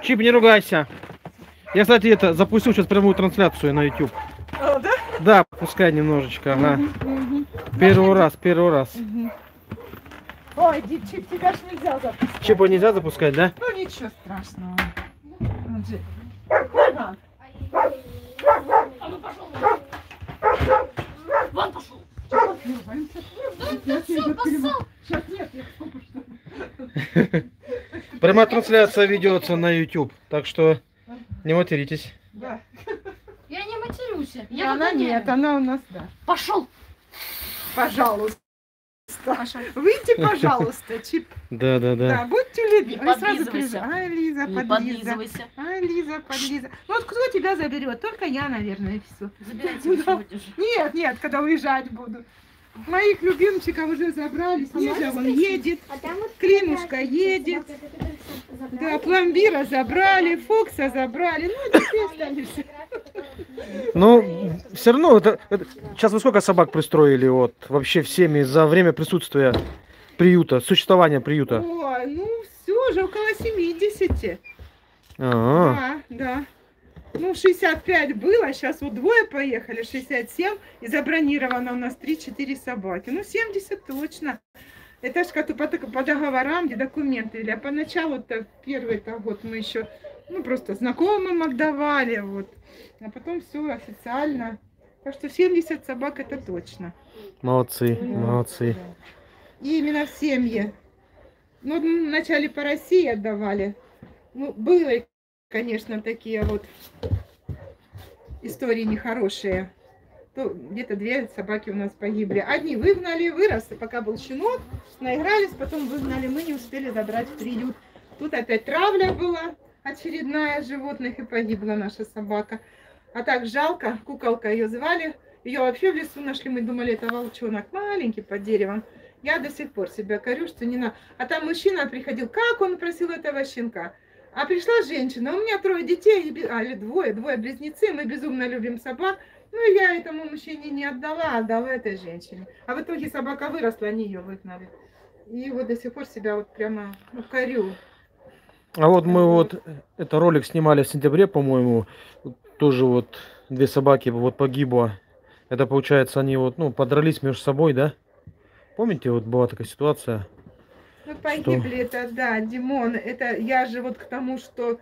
Чип, не ругайся. Я, кстати, это запустил сейчас прямую трансляцию на YouTube. О, да? Да, пускай немножечко, ага. Первый раз. Ой, Чип, тебя ж нельзя запускать. Чипа нельзя запускать, да? Ну ничего страшного. Он же... Ага. Вон пошел. Сейчас нет, я сколько что. Прямая трансляция ведется на YouTube, так что не материтесь. Да. Я не матерюсь. Я она нет, она у нас, да. Пошел. Пожалуйста. Пошел. Выйди, пожалуйста, Чип. Да. Да, будьте любезны. Не Ой, сразу подлизывайся. приезжай. Ай, Лиза, Не подлиза. подлизывайся. Ай, Лиза, подлиза. Ну вот кто тебя заберет? Только я, наверное, и все. Забирайте его сегодня же. Нет, когда уезжать буду. Моих любимчиков уже забрали. Снежа вон едет. Климушка едет. Да, пломбира забрали, Фокса забрали. Ну, теперь останешься. Ну, все равно, сейчас вы сколько собак пристроили вот вообще всеми за время присутствия приюта, существования приюта? Ой, ну все же, около 70. А-а-а. Да. Ну, 65 было, сейчас вот двое поехали, 67, и забронировано у нас 3-4 собаки. Ну, 70 точно. Это ж как по договорам, где документы. Или поначалу-то первый-то год мы еще, ну, просто знакомым отдавали, вот. А потом все официально. Так что 70 собак это точно. Молодцы, Да, молодцы. да. И именно в семье. Ну, вначале по России отдавали. Ну, было, конечно, такие вот истории нехорошие. То где-то 2 собаки у нас погибли. Одни выгнали, вырос, пока был щенок, наигрались, потом выгнали, мы не успели забрать в приют. Тут опять травля была очередная животных, и погибла наша собака. А так жалко, куколка ее звали, ее вообще в лесу нашли, мы думали, это волчонок, маленький под деревом. Я до сих пор себя корю, что не надо. А там мужчина приходил, как он просил этого щенка. А пришла женщина, у меня 3 детей, или двое близнецы, мы безумно любим собак. Ну, я этому мужчине не отдала, отдала этой женщине. А в итоге собака выросла, они ее выгнали. И вот до сих пор себя вот прямо корю. А вот мы вот, это ролик снимали в сентябре, по-моему, тоже вот 2 собаки вот погибло. Это получается они вот, ну, подрались между собой, да? Помните, вот была такая ситуация? Ну, погибли это, да, Димон, это я же вот к тому, что,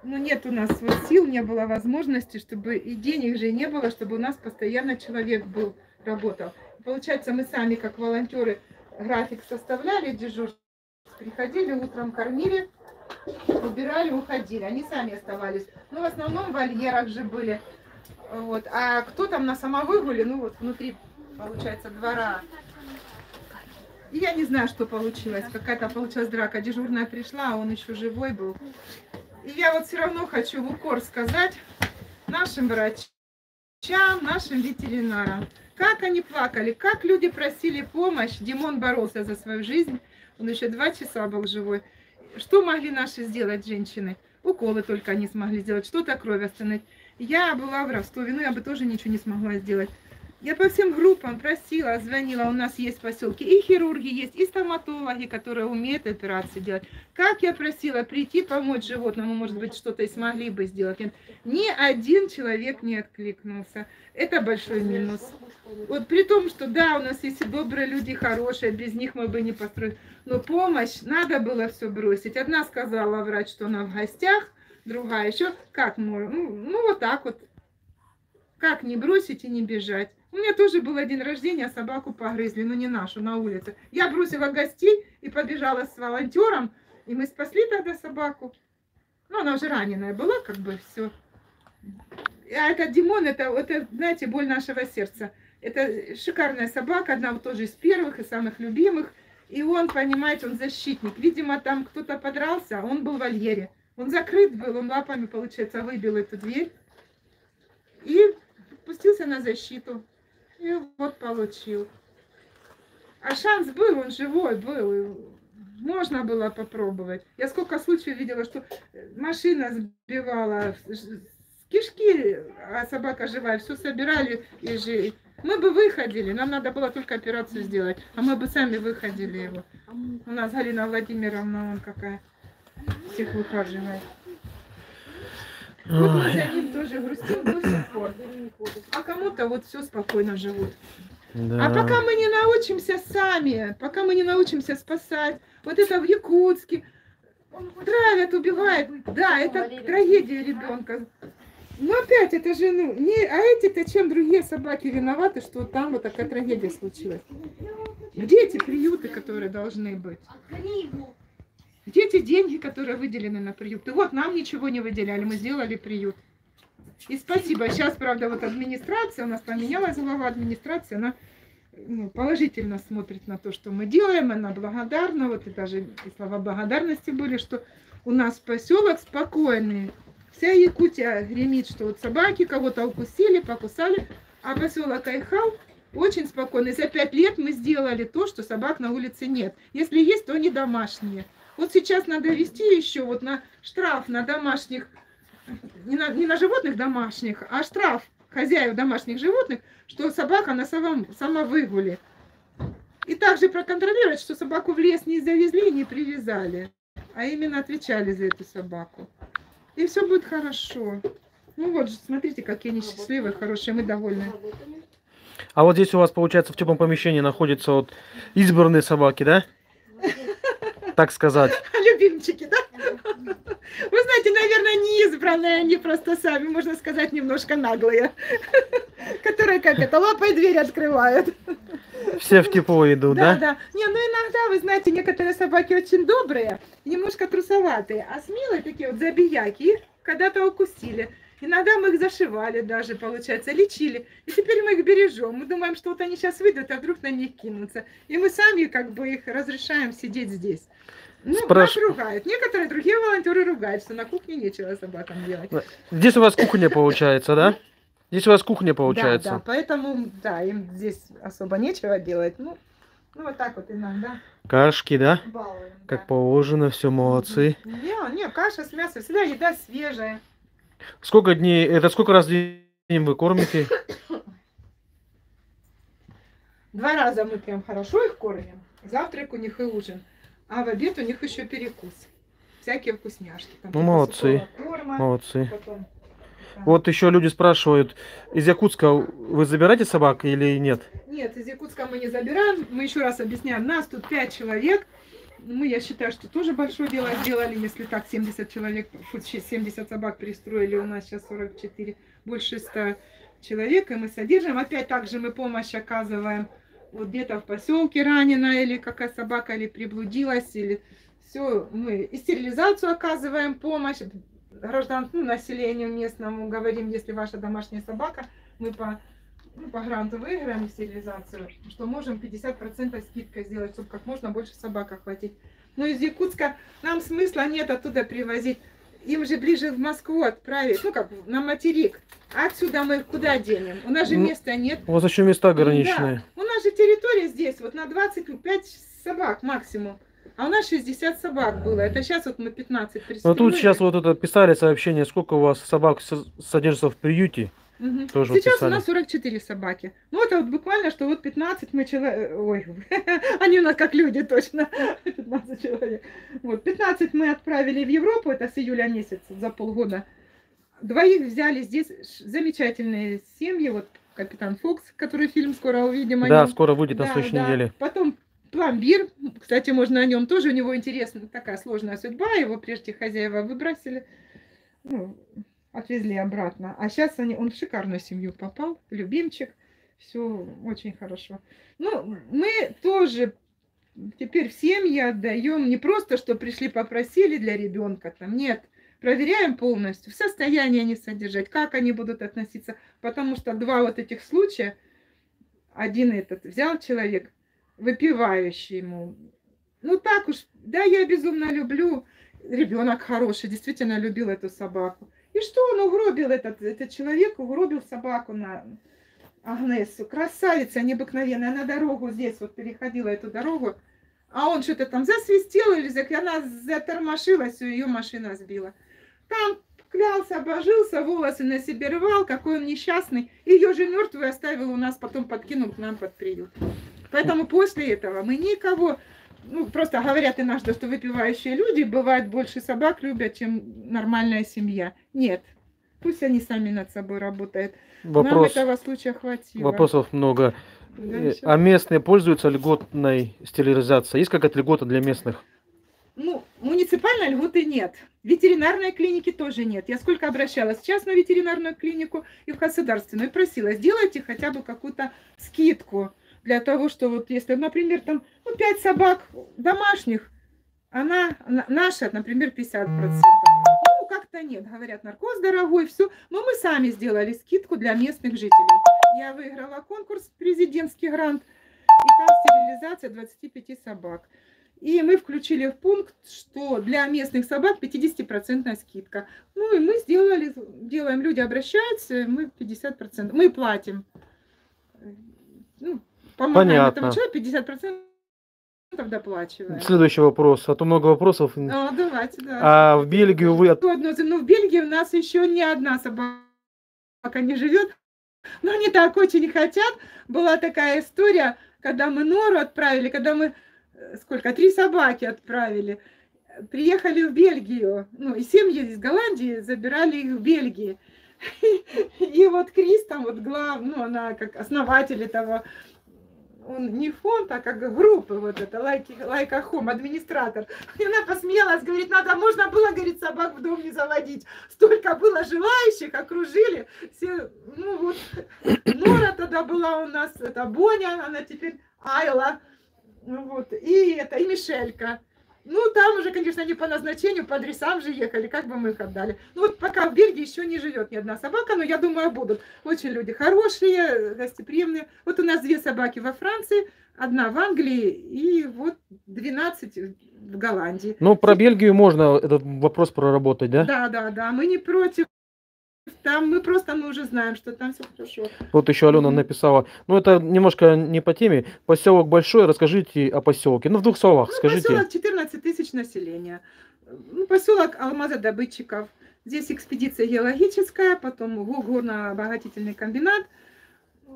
ну, нет у нас вот сил, не было возможности, чтобы, и денег же не было, чтобы у нас постоянно человек был, работал. Получается, мы сами, как волонтеры, график составляли, дежурство, приходили, утром кормили, убирали, уходили, они сами оставались. Ну, в основном в вольерах же были, вот, а кто там на самовыгуле, ну, вот внутри, получается, двора. И я не знаю, что получилось. Какая-то получилась драка. Дежурная пришла, а он еще живой был. И я вот все равно хочу в укор сказать нашим врачам, нашим ветеринарам, как они плакали, как люди просили помощь. Димон боролся за свою жизнь. Он еще 2 часа был живой. Что могли наши сделать женщины? Уколы только они смогли сделать, что-то кровь остановить. Я была в Ростове, но я бы тоже ничего не смогла сделать. Я по всем группам просила, звонила, у нас есть в поселке и хирурги есть, и стоматологи, которые умеют операции делать. Как я просила прийти, помочь животному, может быть, что-то и смогли бы сделать. Ни один человек не откликнулся. Это большой минус. Вот при том, что да, у нас есть и добрые люди, хорошие, без них мы бы не построили. Но помощь, надо было все бросить. Одна сказала врач, что она в гостях, другая еще, как можно, ну вот так вот. Как не бросить и не бежать? У меня тоже был день рождения, собаку погрызли, но не нашу, на улице. Я бросила гостей и побежала с волонтером, и мы спасли тогда собаку. Ну, она уже раненая была, как бы все. А этот Димон, это, знаете, боль нашего сердца. Это шикарная собака, одна вот тоже из первых и самых любимых. И он, понимаете, он защитник. Видимо, там кто-то подрался, а он был в вольере. Он закрыт был, он лапами, получается, выбил эту дверь. И пустился на защиту. И вот получил. А шанс был, он живой был. Можно было попробовать. Я сколько случаев видела, что машина сбивала кишки, а собака живая. Все собирали и жили. Мы бы выходили, нам надо было только операцию сделать. А мы бы сами выходили его. У нас Галина Владимировна, он какая, всех выхаживает. Вот мы Ой. за ним тоже грустим до сих пор. А кому-то вот все спокойно живут. А Да. пока мы не научимся сами, пока мы не научимся спасать, вот это в Якутске, травят, убивают, да, это трагедия ребенка. Но опять, это же, ну, не, а эти-то чем другие собаки виноваты, что вот там вот такая трагедия случилась? Где эти приюты, которые должны быть? Где эти деньги, которые выделены на приюты? Вот нам ничего не выделяли, мы сделали приют. И спасибо. Сейчас, правда, вот администрация, у нас поменялась глава администрации, она положительно смотрит на то, что мы делаем, она благодарна, вот и даже и слова благодарности были, что у нас поселок спокойный. Вся Якутия гремит, что вот собаки кого-то укусили, покусали, а поселок Айхал очень спокойный. За 5 лет мы сделали то, что собак на улице нет. Если есть, то они домашние. Вот сейчас надо вести еще вот на штраф на домашних, не на животных домашних, а штраф хозяев домашних животных, что собака на самовыгуле. И также проконтролировать, что собаку в лес не завезли и не привязали, а именно отвечали за эту собаку. И все будет хорошо. Ну вот, смотрите, какие они счастливые, хорошие, мы довольны. А вот здесь у вас, получается, в теплом помещении находятся вот избранные собаки, да? Так сказать. Любимчики, да? Вы знаете, наверное, не избранные, они просто сами, можно сказать, немножко наглые. Которые, как это, лапой дверь открывают. Все в тепло идут, да? Да. Не, ну иногда, вы знаете, некоторые собаки очень добрые, немножко трусоватые, а смелые такие вот забияки, их когда-то укусили. Иногда мы их зашивали даже, получается, лечили. И теперь мы их бережем. Мы думаем, что вот они сейчас выйдут, а вдруг на них кинутся. И мы сами как бы их разрешаем сидеть здесь. Ну, нас ругают. Некоторые другие волонтеры ругают, что на кухне нечего собакам делать. Здесь у вас кухня получается, да? Здесь у вас кухня получается. Да, поэтому, да, им здесь особо нечего делать. Ну вот так вот иногда. Кашки, да? Балуем, Как да. положено, все молодцы. Не, каша с мясом, всегда еда свежая. Сколько дней, это сколько раз в день вы кормите? 2 раза мы прям хорошо их кормим. Завтрак у них и ужин. А в обед у них еще перекус. Всякие вкусняшки. Там, Ну, типа молодцы. сухого корма, Молодцы. потом, да. Вот еще люди спрашивают, из Якутска вы забираете собак или нет? Нет, из Якутска мы не забираем. Мы еще раз объясняем. Нас тут 5 человек. Мы, я считаю, что тоже большое дело сделали, если так 70 человек, 70 собак пристроили, у нас сейчас 44, больше 100 человек, и мы содержим. Опять также мы помощь оказываем вот где-то в поселке раненая, или какая собака, или приблудилась, или все. Мы и стерилизацию оказываем помощь населению местному, говорим, если ваша домашняя собака, мы по гранту выиграем стерилизацию, что можем 50% скидкой сделать, чтобы как можно больше собак охватить. Но из Якутска нам смысла нет оттуда привозить. Им же ближе в Москву отправить, как на материк. А отсюда мы их куда денем? У нас же места нет. У вас еще места ограниченные. Да. У нас же территория здесь вот на 25 собак максимум. А у нас 60 собак было. Это сейчас вот мы 15 пристроили. Но тут сейчас вот это писали сообщение, сколько у вас собак содержится в приюте. Угу. Тоже Сейчас писали. у нас 44 собаки. Ну, это вот буквально, что вот 15 мы человек... Ой, они у нас как люди точно. 15 человек. Вот, 15 мы отправили в Европу, это с июля месяца, за полгода. 2 взяли здесь, замечательные семьи. Вот Капитан Фокс, который фильм скоро увидим. Да, скоро выйдет на следующей неделе. Потом Пломбир, кстати, можно о нем тоже, у него интересная такая сложная судьба. Его прежде хозяева выбросили. Отвезли обратно. А сейчас он в шикарную семью попал, любимчик. Все очень хорошо. Ну, мы тоже теперь в семьи отдаем не просто, что пришли попросили для ребенка там, нет. Проверяем полностью, в состоянии они содержать, как они будут относиться. Потому что 2 вот этих случая, один взял человек, выпивающий ему. Ну так уж, да, я безумно люблю. Ребенок хороший, действительно любил эту собаку. И что он угробил, этот человек угробил собаку на Агнесу. Красавица необыкновенная. На дорогу здесь вот переходила эту дорогу. А он что-то там засвистел или она затормошилась, и ее машина сбила. Там клялся, обожился, волосы на себе рвал, какой он несчастный. Ее же мертвую оставил у нас, потом подкинул к нам под приют. Поэтому после этого мы никого... просто говорят иногда, что выпивающие люди, бывает, больше собак любят, чем нормальная семья. Нет. Пусть они сами над собой работают. Нам Вопрос, этого случая хватило. вопросов много. Да, А местные пользуются льготной стерилизацией? Есть какая-то льгота для местных? Ну, муниципальной льготы нет. Ветеринарной клиники тоже нет. Я сколько обращалась в частную ветеринарную клинику и в государственную, и просила, сделайте хотя бы какую-то скидку для того, что вот если, например, там 5 собак домашних, наша, например, 50%. Ну, как-то нет. Говорят, наркоз дорогой, все. Но мы сами сделали скидку для местных жителей. Я выиграла конкурс, президентский грант, и там стерилизация 25 собак. И мы включили в пункт, что для местных собак 50% скидка. Ну и мы делаем, люди обращаются, мы 50%, мы платим. Ну, помогаем этому человеку, 50% доплачиваем. Следующий вопрос, а то много вопросов. Давайте, да. А в Бельгию вы... Ну, в Бельгии у нас еще ни одна собака не живет, но они так очень хотят. Была такая история, когда мы Нору отправили, когда мы 3 собаки отправили. Приехали в Бельгию, ну, и семьи из Голландии забирали их в Бельгии. И вот Крис там, вот главный, ну, она как основатель этого, он не фонд, а как группы, вот это, Лайка Хом, администратор. И она посмеялась, говорит, можно было, говорит, собак в дом не заводить. Столько было желающих, окружили. Все, ну вот, Нора тогда была у нас, это Боня, она теперь Айла. Вот, и Мишелька. Ну, там уже, конечно, не по назначению, по адресам же ехали, как бы мы их отдали. Ну, вот пока в Бельгии еще не живет ни одна собака, но я думаю, будут. Очень люди хорошие, гостеприимные. Вот у нас 2 собаки во Франции, 1 в Англии и вот 12 в Голландии. Ну, про Бельгию можно этот вопрос проработать, да? Да, мы не против. Там мы уже знаем, что там все хорошо. Вот еще Алена написала. Ну, это немножко не по теме. Поселок большой, расскажите о поселке. Ну, в 2 словах скажите. Поселок 14 тысяч населения. Ну, поселок алмазодобытчиков. Здесь экспедиция геологическая, потом горно-обогатительный комбинат.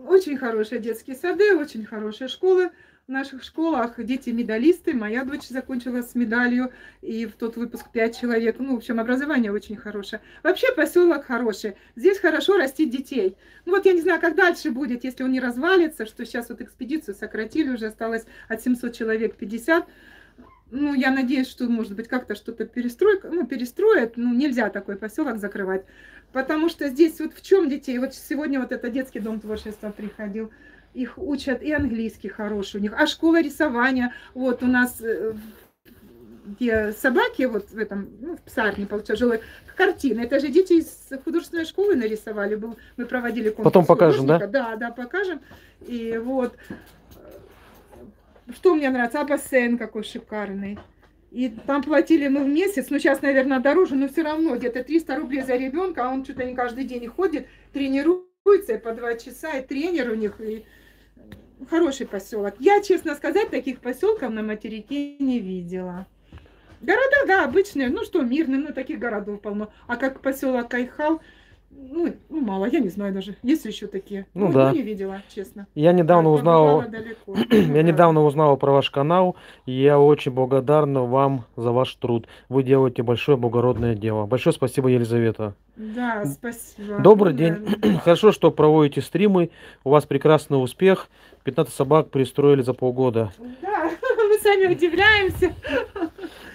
Очень хорошие детские сады, очень хорошие школы. В наших школах дети медалисты. Моя дочь закончила с медалью. И в тот выпуск 5 человек. Ну, в общем, образование очень хорошее. Вообще поселок хороший. Здесь хорошо растить детей. Ну, вот я не знаю, как дальше будет, если он не развалится, что сейчас вот экспедицию сократили, уже осталось от 700 человек 50. Ну, я надеюсь, что, может быть, как-то что-то перестроят. Ну, нельзя такой поселок закрывать. Потому что здесь вот в чем детей? Вот сегодня вот это детский дом творчества приходил. Их учат, и английский хороший у них. А школа рисования, вот у нас, где собаки, вот в этом, ну, в псарне, получается, жилой, картины. Это же дети из художественной школы нарисовали. Мы проводили конкурс. Потом покажем, да? Да, покажем. И вот, что мне нравится, бассейн какой шикарный. И там платили мы в месяц, ну сейчас, наверное, дороже, но все равно где-то 300 рублей за ребенка, а он что-то не каждый день ходит, тренируется, и по 2 часа, и тренер у них, и хороший поселок. Я, честно сказать, таких поселков на материке не видела. Города, да, обычные, ну что, мирные, ну таких городов полно. А как поселок Кайхал, ну мало, я не знаю даже, есть еще такие. Ну да. Не видела, честно. Я недавно узнал, я недавно узнал про ваш канал, и я очень благодарна вам за ваш труд. Вы делаете большое благородное дело. Большое спасибо, Елизавета. Да, спасибо. Добрый день. Хорошо, что проводите стримы. У вас прекрасный успех. 15 собак пристроили за полгода. Да, мы сами удивляемся.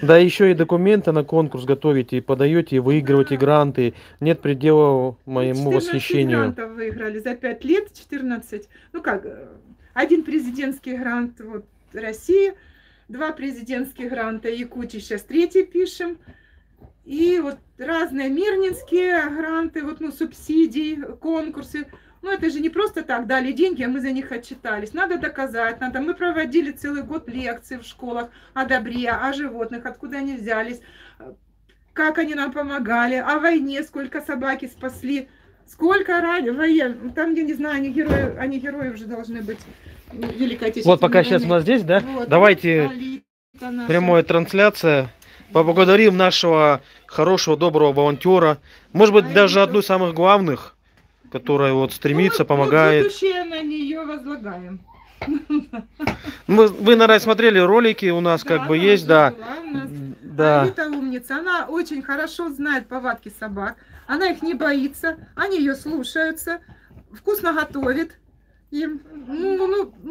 Да, еще и документы на конкурс готовите, и подаете, и выигрываете гранты. Нет предела моему восхищению. 14 грантов выиграли за 5 лет, 14. Ну как, 1 президентский грант вот, России, 2 президентских гранта Якутии, сейчас 3 пишем. И вот разные мирнинские гранты, вот, ну, субсидии, конкурсы. Ну, это же не просто так дали деньги, а мы за них отчитались. Надо доказать, надо. Мы проводили целый год лекций в школах о добре, о животных, откуда они взялись, как они нам помогали, о войне, сколько собаки спасли, сколько раненых, там, я не знаю, они герои уже должны быть. Великой Отечественной Вот пока войны. Сейчас у нас здесь, да? Вот, давайте прямая трансляция. Поблагодарим нашего хорошего, доброго волонтера. Может быть, даже одну из самых главных, которая вот стремится, помогает. Будущее на нее возлагаем. Вы, наверное, смотрели ролики у нас, да, как бы есть, да. Да. Аэлита умница, она очень хорошо знает повадки собак, она их не боится, они ее слушаются, вкусно готовит. Им,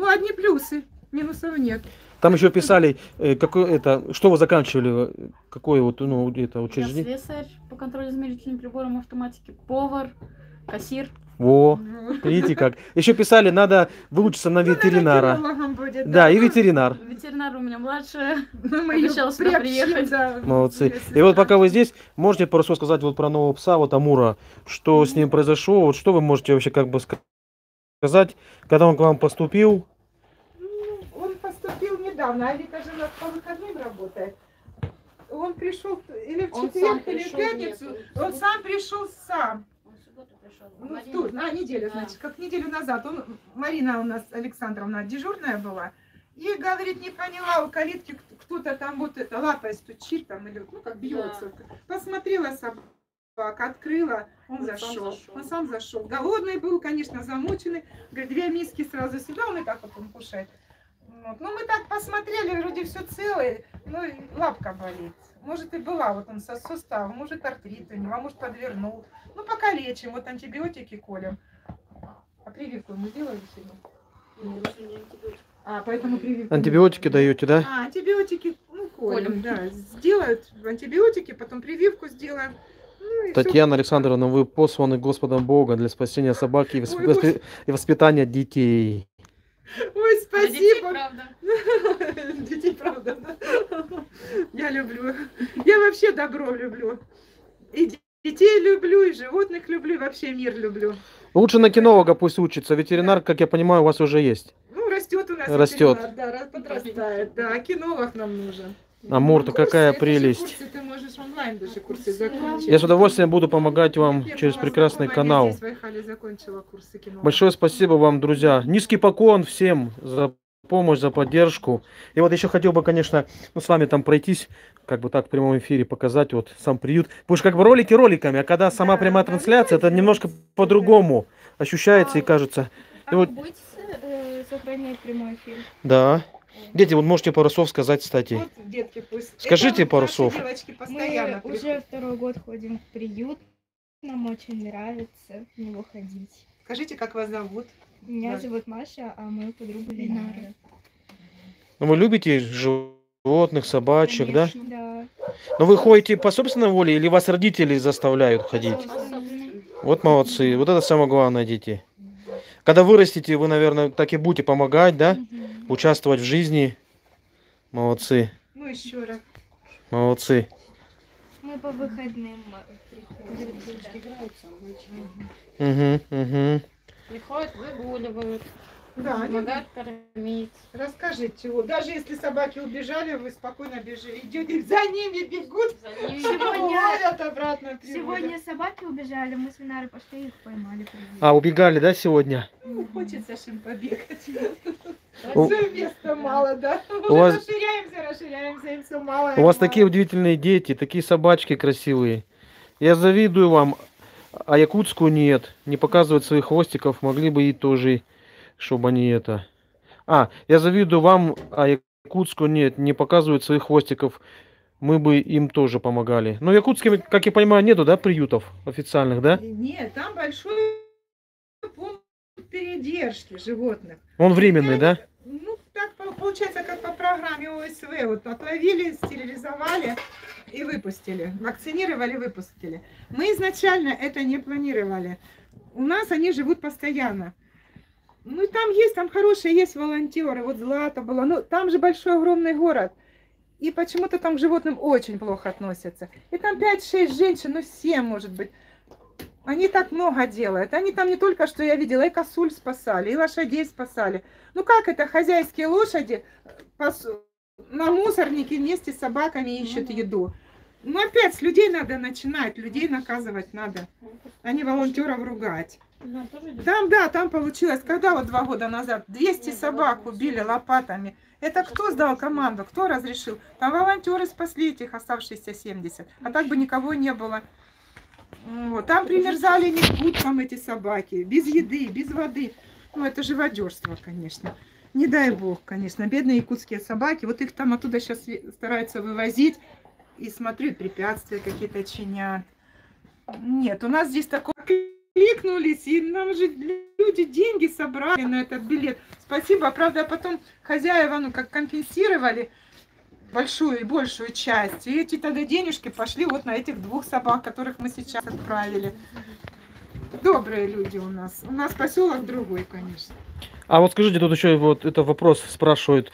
одни плюсы, минусов нет. Там еще писали, какой это, что вы заканчивали, какое вот, ну, это Я учреждение? слесарь по контролю-измерительным приборам автоматики, повар, кассир. Во, Вот. видите как. Еще писали, надо выучиться на ветеринара. Кинологом будет, Да, и ветеринар. Ветеринар у меня младшая. Ну, мы её Обещала сюда приобщим, приехать. да. Молодцы. Если И вот пока так. вы здесь, можете пару слов сказать вот про нового пса, вот Амура, что с ним произошло, вот что вы можете вообще как бы сказать, когда он к вам поступил? Он поступил недавно, а Вика же у нас по выходным работает. Он пришел или в Он четверг, сам или в пришел, пятницу. нет, Он сам пришел сам. Он в субботу пришел. Ну, тут, на неделю, Да. значит, как неделю назад. Марина у нас, Александровна, дежурная была. И, говорит, не поняла, у калитки кто-то там вот это лапой стучит, там, или, ну, как бьется. Посмотрела собака, открыла, он Он сам зашел. зашел. Он сам зашел. Голодный был, конечно, замученный. Говорит, 2 миски сразу сюда, он и так вот он кушает. Вот. Ну, мы так посмотрели, вроде все целое, ну, и лапка болит. Может, и была, вот он со суставом, может, артрит у него, а может, подвернул. Ну, пока лечим, вот антибиотики колем. А прививку мы делали сегодня? А, поэтому прививку. Антибиотики даете, да? А, антибиотики, ну, Колем. колем, да. Сделают антибиотики, потом прививку сделаем. Ну, и всё. Татьяна Александровна, вы посланы Господом Бога для спасения собаки и Ой, Господи. и воспитания детей. Ой, Для детей, спасибо. правда. Детей, правда, да? Я люблю. Я вообще добро люблю. И детей люблю, и животных люблю, и вообще мир люблю. Лучше на кинолога пусть учится. Ветеринар, как я понимаю, у вас уже есть. Ну, растет у нас. Растет. ветеринар, да, подрастает. Да, кинолог нам нужен. Амур-то Курсы, какая это же прелесть. Курсы, ты можешь онлайн даже курсы закончить. Я с удовольствием буду помогать вам Первого через прекрасный знакомого канал. Я здесь в Айхале закончила курсы кинолога. Большое спасибо вам, друзья. Низкий поклон всем за помощь, за поддержку. И вот еще хотел бы, конечно, ну, с вами там пройтись, как бы так в прямом эфире показать вот сам приют. Потому что как бы ролики роликами, а когда сама Да, прямая да, трансляция, это да, немножко да. по-другому ощущается и кажется. И вот, будете сохранять прямой эфир? да. Дети, вот можете пару слов сказать, кстати. Вот, детки, пусть. Скажите Это пару наши слов. девочки Мы постоянно уже приходят. 2-й год ходим в приют. Нам очень нравится в него ходить. Скажите, как вас зовут? Меня Да. зовут Маша, а мою подругу Ленара. Ну, вы любите животных, собачек, да? Да. Но вы ходите по собственной воле или вас родители заставляют ходить? Вот молодцы. Вот это самое главное, дети. Когда вырастете, вы, наверное, так и будете помогать, да? Мгм. Участвовать в жизни. Молодцы. Ну, еще раз. Молодцы. Мы по выходным приходим. Угу. Приходят, выгуливают, Да, они- помогают кормить. расскажите, вот, даже если собаки убежали, вы спокойно бежите, идете, за ними бегут, За ними ловят обратно. приводят. Сегодня собаки убежали, мы с Ленарой пошли их поймали. привели. А, убегали, да, сегодня? Ну, хочется ж им побегать. У- Все места мало, да? У вас- Расширяемся, им все мало. У вас такие удивительные дети, такие собачки красивые. Я завидую вам, а якутскую нет. Не показывают своих хвостиков, могли бы и тоже, чтобы они это... А, я завидую вам, а якутскую нет, не показывают своих хвостиков. Мы бы им тоже помогали. Но якутскими, как я понимаю, нету, да, приютов официальных, да? Нет, там большой пункт передержки животных. Он временный, да? Ну, так получается, как по программе ОСВ. Вот отловили, стерилизовали и выпустили. Вакцинировали, выпустили. Мы изначально это не планировали. У нас они живут постоянно. Ну, и там есть, там хорошие есть волонтеры. Вот Злата была. Ну, там же большой, огромный город. И почему-то там к животным очень плохо относятся. И там 5-6 женщин, ну 7, может быть. Они так много делают. Они там не только, что я видела, и косуль спасали, и лошадей спасали. Ну как это, хозяйские лошади на мусорнике вместе с собаками ищут еду? Ну опять с людей надо начинать, людей наказывать надо, а не волонтеров ругать. Там, да, там получилось, когда вот 2 года назад 200 собак убили лопатами. Это кто сдал команду, кто разрешил? Там волонтеры спасли этих оставшиеся 70, а так бы никого не было. Вот. Там примерзали не там эти собаки, без еды, без воды. Ну это живодерство, конечно. Не дай бог, конечно, бедные якутские собаки. Вот их там оттуда сейчас стараются вывозить. и смотрю, и препятствия какие-то чинят. Нет, у нас здесь такое кликнулись, и нам же люди деньги собрали на этот билет. Спасибо, правда, потом хозяева, ну, как компенсировали большую и большую часть. И эти тогда денежки пошли вот на этих 2 собак, которых мы сейчас отправили. Добрые люди у нас. У нас поселок другой, конечно. А вот скажите, тут еще вот это вопрос спрашивают.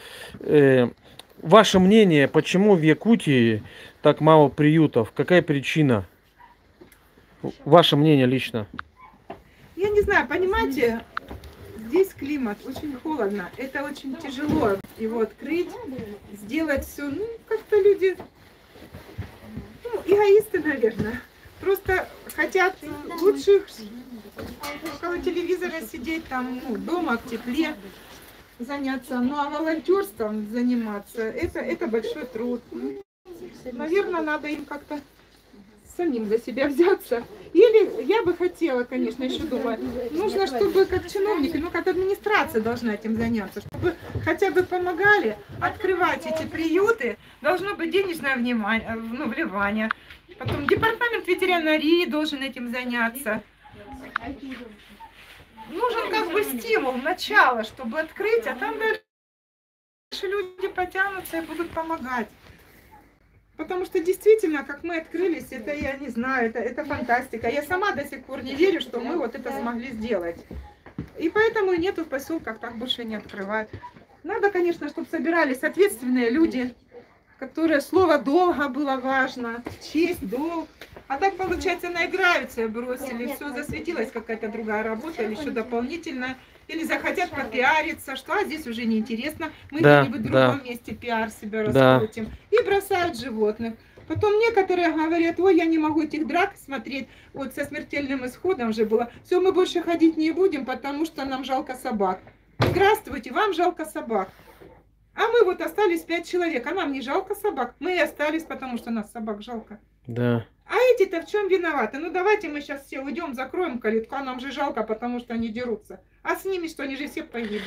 Ваше мнение, почему в Якутии так мало приютов? Какая причина? Ваше мнение лично. Я не знаю, понимаете, здесь климат очень холодно. Это очень тяжело его открыть, сделать все. Ну, как-то люди, ну, эгоисты, наверное. Просто хотят лучше около телевизора сидеть, там, ну, дома в тепле заняться. Ну, а волонтерством заниматься, это большой труд. Наверное, надо им как-то самим за себя взяться. Или я бы хотела, конечно, еще думаю, нужно, чтобы как чиновники, ну как администрация должна этим заняться, чтобы хотя бы помогали открывать эти приюты, должно быть денежное внимание, ну, вливание. Потом департамент ветеринарии должен этим заняться. Нужен как бы стимул, начало, чтобы открыть, а там дальше люди потянутся и будут помогать. Потому что действительно, как мы открылись, это, я не знаю, это фантастика. Я сама до сих пор не верю, что мы вот это смогли сделать. И поэтому нету в поселках, так больше не открывать. Надо, конечно, чтобы собирались ответственные люди, которые слово «долго» было важно, честь, долг. А так, получается, наиграются и бросили, все, засветилась какая-то другая работа или еще дополнительная. Или захотят попиариться, что здесь уже неинтересно, мы где-нибудь в другом месте пиар себя раскрутим. И бросают животных. Потом некоторые говорят, ой, я не могу этих драк смотреть, вот со смертельным исходом же было. Все, мы больше ходить не будем, потому что нам жалко собак. Здравствуйте, вам жалко собак. А мы вот остались 5 человек, а нам не жалко собак. Мы и остались, потому что нас собак жалко. Да. А эти-то в чем виноваты? Ну давайте мы сейчас все уйдем, закроем калитку, а нам же жалко, потому что они дерутся. А с ними что, они же все погибнут.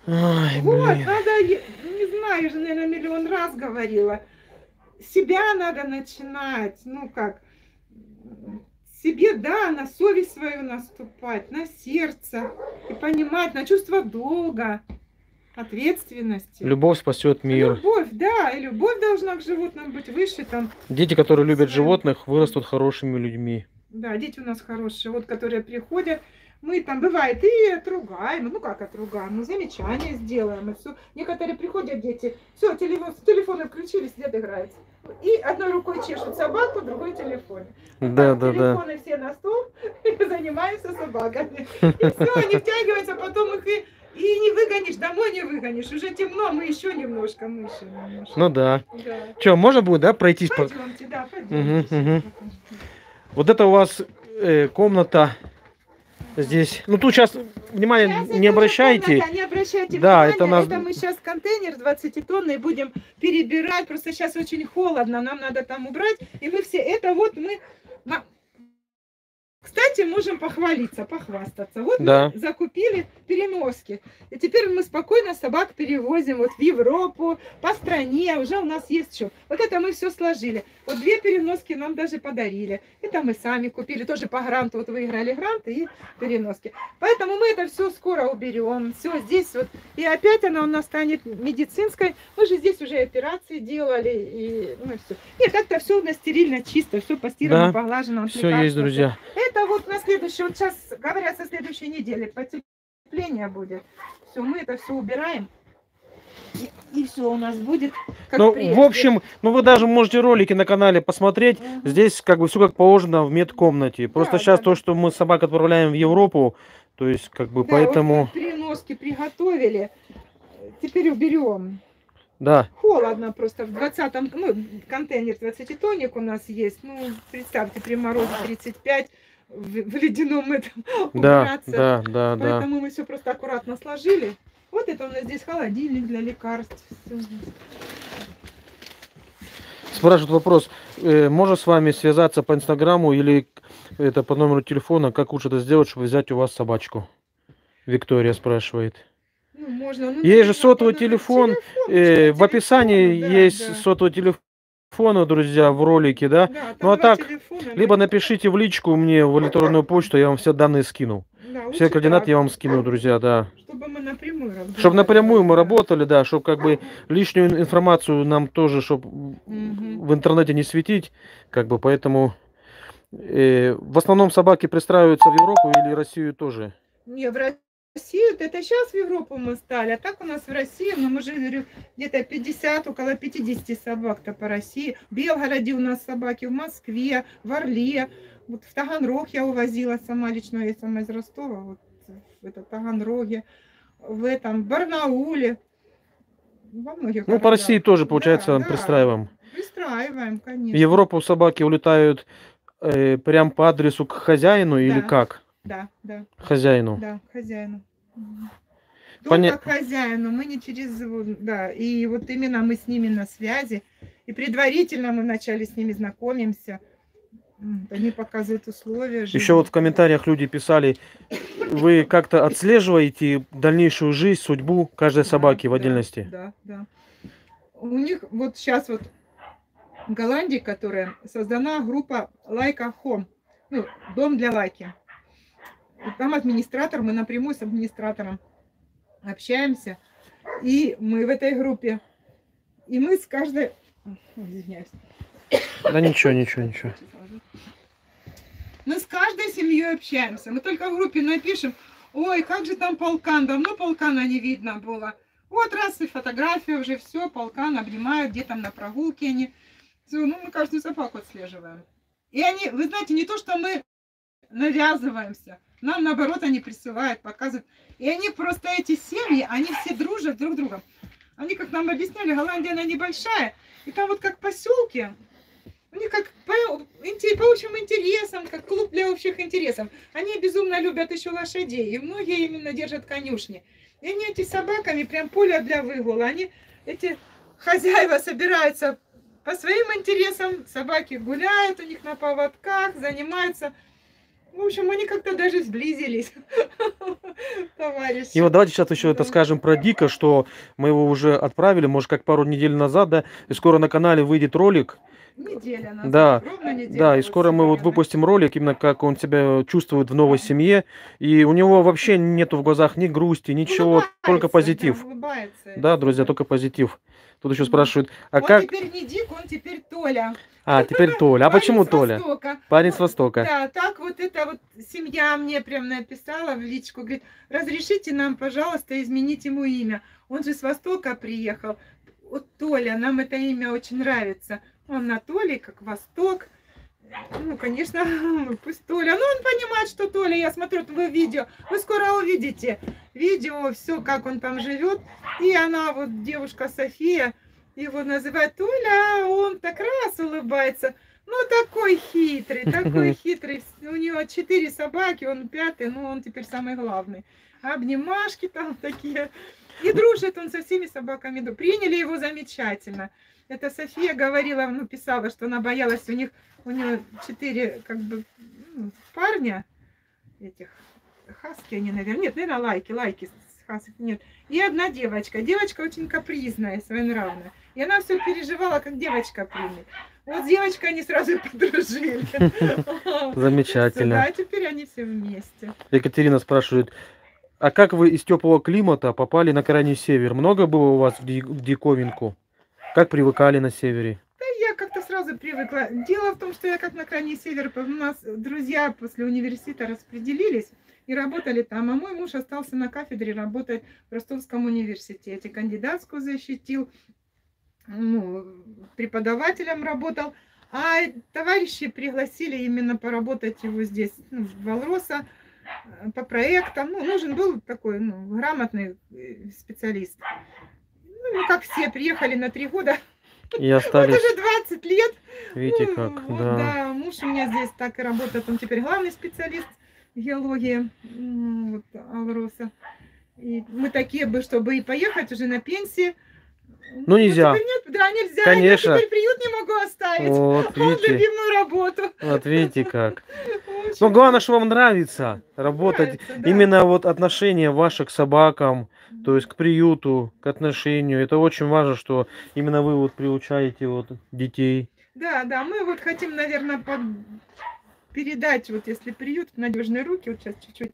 Ой, вот, блин. надо, не знаю, я же, наверное, миллион раз говорила. Себя надо начинать, ну как, себе, да, на совесть свою наступать, на сердце. И понимать, на чувство долга, ответственности. Любовь спасет мир. Любовь, да, и любовь должна к животным быть выше там. Дети, которые любят животных, вырастут хорошими людьми. Да, дети у нас хорошие, вот, которые приходят, мы там, бывает, и отругаем, ну как отругаем, ну замечания сделаем, и все. Некоторые приходят дети, все, телефоны включили, сидят, играют. И одной рукой чешут собаку, другой телефон. Да, так, телефоны все на стол, и занимаемся собаками. И все, они втягиваются, потом их и не выгонишь, домой не выгонишь. Уже темно, мы еще немножко, Ну да. Да. Что, можно будет, да, пройтись? Пойдемте, да, пойдемте. Вот это у вас комната здесь. Ну тут сейчас, внимание, Сейчас не обращайте. Комната, не обращайте да, внимания. это, нас... это мы сейчас контейнер 20-тонный будем перебирать. Просто сейчас очень холодно, нам надо там убрать. И мы все, это вот мы... Кстати, можем похвалиться, похвастаться. Вот мы закупили переноски. И теперь мы спокойно собак перевозим вот в Европу, по стране. Уже у нас есть что. Вот это мы все сложили. Вот 2 переноски нам даже подарили. Это мы сами купили. Тоже по гранту. Вот выиграли гранты и переноски. Поэтому мы это все скоро уберем. Все здесь вот. И опять она у нас станет медицинской. Мы же здесь уже операции делали. И ну, все. Нет, как-то все у нас стерильно, чисто. Все постирано, поглажено. Все есть, друзья. Это вот на следующий, вот сейчас говорят, со следующей недели потепление будет. Все, мы это все убираем. И все у нас будет как ну, прежде. в общем, ну вы даже можете ролики на канале посмотреть. Здесь как бы все как положено в медкомнате. Просто сейчас то, что мы собак отправляем в Европу, то есть как бы поэтому... Вот переноски приготовили. Теперь уберем. Да. Холодно просто в 20-м, ну, контейнер 20-тонник у нас есть. Ну, представьте, при морозе 35 в ледяном этом убраться. Да. Поэтому мы все просто аккуратно сложили. Вот это у нас здесь холодильник для лекарств. Спрашивают вопрос, можно с вами связаться по инстаграму или это по номеру телефона, как лучше это сделать, чтобы взять у вас собачку? Виктория спрашивает. Ну, можно. Ну, есть же сотовый телефон, в описании есть сотовый телефон телефона, друзья, в ролике, да? Да, там Ну а два так, телефона. либо напишите в личку мне в электронную почту, я вам все данные скину. Да, Все лучше координаты так, я вам скину, друзья, да. чтобы мы напрямую Чтобы напрямую мы да. работали, да, чтобы как бы лишнюю информацию нам тоже, чтобы Мгм. в интернете не светить, как бы, поэтому в основном собаки пристраиваются в Европу или Россию тоже. Не, в Россию, это сейчас в Европу мы стали, а так у нас в России, ну, мы же, говорю, где-то 50, около 50 собак-то по России. В Белгороде у нас собаки, в Москве, в Орле, вот в Таганрог я увозила сама лично, я сама из Ростова, вот в это Таганроге, в этом, в Барнауле, во многих Ну, по России городах. тоже, Да, получается, да, пристраиваем. пристраиваем, В конечно. Европу собаки улетают прям по адресу к хозяину или Да. как? Да, да, Хозяину. да, к хозяину. Мгм. Поня- Только к хозяину, мы не через, да, и вот именно мы с ними на связи, и предварительно мы вначале с ними знакомимся, они показывают условия жизни. Еще вот в комментариях люди писали, вы как-то отслеживаете дальнейшую жизнь, судьбу каждой собаки в отдельности? Да, да. У них вот сейчас вот в Голландии, которая создана группа Лайка Home, ну, дом для Лайки. И там администратор, мы напрямую с администратором общаемся, и мы в этой группе, и мы с каждой... Извиняюсь. Да ничего, ничего, ничего. Мы с каждой семьей общаемся. Мы только в группе напишем, ой, как же там полкан, давно полкана не видно было. Вот раз и фотография уже, все, полкан обнимают, где там на прогулке они. Всё, ну, мы каждую собаку отслеживаем. И они, вы знаете, не то, что мы навязываемся, нам наоборот они присылают, показывают. И они просто, эти семьи, они все дружат друг с другом. Они, как нам объясняли, Голландия, она небольшая, и там вот как поселки, у них как по общим интересам, как клуб для общих интересов. Они безумно любят еще лошадей, и многие именно держат конюшни. И они эти собаками прям поле для выгула. Они, эти хозяева, собираются по своим интересам, собаки гуляют у них на поводках, занимаются. В общем, они как-то даже сблизились, товарищи. И вот давайте сейчас еще это Да. скажем про Дика, что мы его уже отправили, может, как пару недель назад, да, и скоро на канале выйдет ролик. Неделя назад, Да, ровно неделя. да, и вот скоро мы вот сегодня, да. выпустим ролик, именно как он себя чувствует в новой семье. И у него вообще нету в глазах ни грусти, ничего, только Улыбается, позитив. да, улыбается. Да, друзья, только позитив. Тут еще Мгм. спрашивают, а Он как... теперь не Дик, он теперь Толя. А, теперь Толя. А Парень почему с Толя? Востока. Парень с Ну, Востока. Да, так вот эта вот семья мне прям написала в личку, говорит, разрешите нам, пожалуйста, изменить ему имя. Он же с Востока приехал. Вот Толя, нам это имя очень нравится. Он Анатолий, как Восток. Ну, конечно, пусть Толя. Ну, он понимает, что Толя, я смотрю, вы видео, вы скоро увидите видео, все, как он там живет. И она, вот девушка София, его называет Толя, он так раз улыбается. Ну, такой хитрый, такой хитрый. У него 4 собаки, он 5-й, ну, он теперь самый главный. Обнимашки там такие. И дружит он со всеми собаками. Приняли его замечательно. Это София говорила, ну, писала, что она боялась, у него 4, как бы, парня, этих, хаски они, наверное, нет, наверное, лайки с хаски, нет. И одна девочка. Девочка очень капризная, своенравная. И она все переживала, как девочка примет. Вот с девочкой они сразу подружили. Замечательно. Да, теперь они все вместе. Екатерина спрашивает, а как вы из теплого климата попали на крайний север? Много было у вас в диковинку? Как привыкали на севере? Я как-то сразу привыкла. Дело в том, что я как на крайний север, у нас друзья после университета распределились и работали там, а мой муж остался на кафедре работать в Ростовском университете. Кандидатскую защитил, ну, преподавателем работал, а товарищи пригласили именно поработать его здесь, ну, в Валроса, по проектам. Ну, нужен был такой, ну, грамотный специалист. Ну, как все, приехали на 3 года. И Вот остались, уже 20 лет. видите Ну, как, вот, да. да, муж у меня здесь так и работает, он теперь главный специалист геологии, вот, Алроса. И мы такие бы, чтобы и поехать уже на пенсии. Ну, нельзя. Теперь нет, да, нельзя. Конечно. Я теперь приют не могу оставить. Вот, Он видите, любимую работу. вот видите как. Очень Но главное, что вам нравится работать. нравится, да. Именно вот отношение ваше к собакам, то есть к приюту, к отношению. Это очень важно, что именно вы вот приучаете вот детей. Да, да, мы вот хотим, наверное, передать, вот если приют в надежные руки, вот сейчас чуть-чуть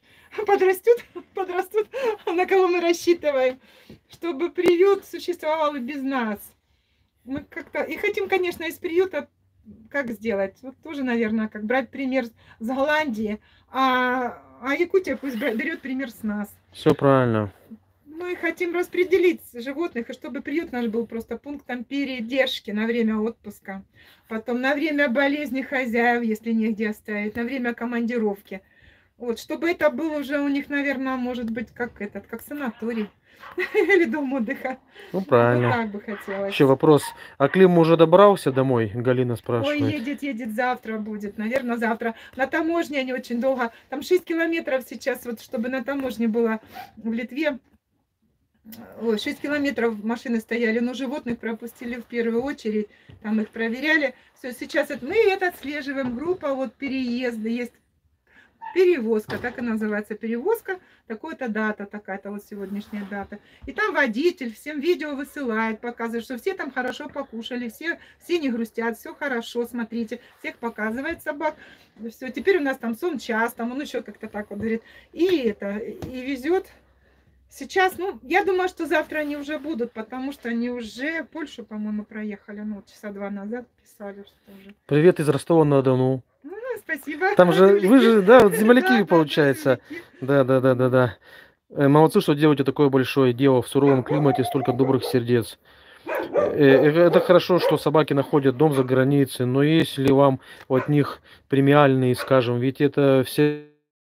подрастут, на кого мы рассчитываем, чтобы приют существовал и без нас. Мы как-то и хотим, конечно, из приюта как сделать? Вот тоже, наверное, как брать пример с Голландии, а Якутия пусть берет пример с нас. Все правильно. Мы хотим распределить животных, и чтобы приют наш был просто пунктом передержки на время отпуска, потом на время болезни хозяев, если негде оставить, на время командировки. Вот, чтобы это было уже у них, наверное, может быть, как санаторий или дом отдыха. Ну, Вот правильно. так бы хотелось. Еще вопрос. А Клим уже добрался домой? Галина Ой, спрашивает. едет завтра будет, наверное, завтра. На таможне они очень долго, там 6 километров сейчас, вот чтобы на таможне было в Литве. Ой, 6 километров машины стояли, но животных пропустили в первую очередь, там их проверяли. Все, сейчас мы это отслеживаем, группа вот переезда, есть перевозка, так и называется перевозка, такой-то дата, такая-то вот сегодняшняя дата. И там водитель всем видео высылает, показывает, что все там хорошо покушали, все не грустят, все хорошо, смотрите, всех показывает собак. Все, теперь у нас там сон час, там он еще как-то так вот говорит. И везет. Сейчас, ну, я думаю, что завтра они уже будут, потому что они уже Польшу, по-моему, проехали. Ну, часа 2 назад писали, что уже. Привет из Ростова-на-Дону. Ну, спасибо. Там же, вы же, да, вот земляки, Да, получается. Да. Молодцы, что делаете такое большое дело в суровом климате, столько добрых сердец. Это хорошо, что собаки находят дом за границей, но есть ли вам от них премиальные, скажем, ведь это все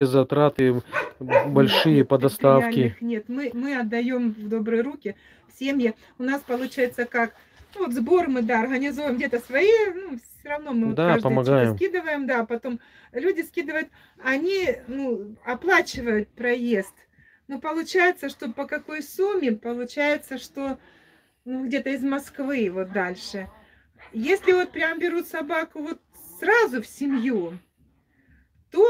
затраты большие по доставке. Нет, мы отдаем в добрые руки семьи. У нас получается как, ну, вот сбор мы, да, организуем где-то свои, ну, все равно мы Да, каждый помогаем. скидываем, да, потом люди скидывают, они, ну, оплачивают проезд. Но получается, что по какой сумме? Получается, что, ну, где-то из Москвы вот дальше. Если вот прям берут собаку вот сразу в семью, то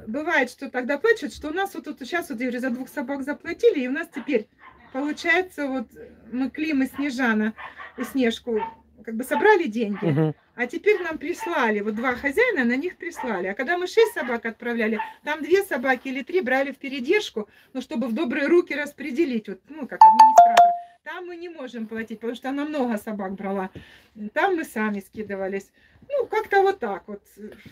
бывает, что тогда плачут, что у нас вот тут сейчас, вот я говорю, за 2 собак заплатили, и у нас теперь получается, вот мы Клим и Снежана, и Снежку как бы собрали деньги, Мгм. а теперь нам прислали, вот 2 хозяина на них прислали. А когда мы 6 собак отправляли, там 2 собаки или 3 брали в передержку, ну, чтобы в добрые руки распределить, вот, ну, как администратор. Там мы не можем платить, потому что она много собак брала. Там мы сами скидывались. Ну, как-то вот так вот.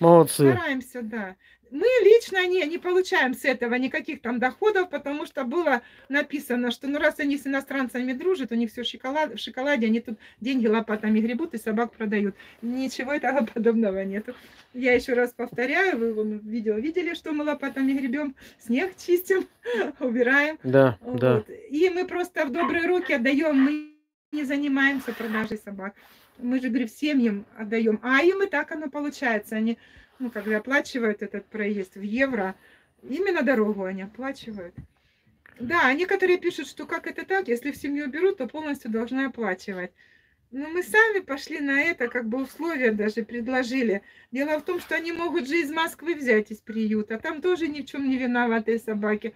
Молодцы. Стараемся, да. Мы лично не получаем с этого никаких там доходов, потому что было написано, что ну раз они с иностранцами дружат, у них все в шоколаде, они тут деньги лопатами гребут и собак продают. Ничего этого подобного нету. Я еще раз повторяю, вы вон видео видели, что мы лопатами гребем, снег чистим, убираем. Да. Вот. И мы просто в добрые руки отдаем, мы не занимаемся продажей собак. Мы же, говорю, семьям отдаем. А им и так оно получается. Они, ну, когда оплачивают этот проезд в евро, именно дорогу они оплачивают. Да, некоторые пишут, что как это так, если в семью берут, то полностью должны оплачивать. Но мы сами пошли на это, как бы условия даже предложили. Дело в том, что они могут же из Москвы взять из приюта. Там тоже ни в чем не виноватые собаки.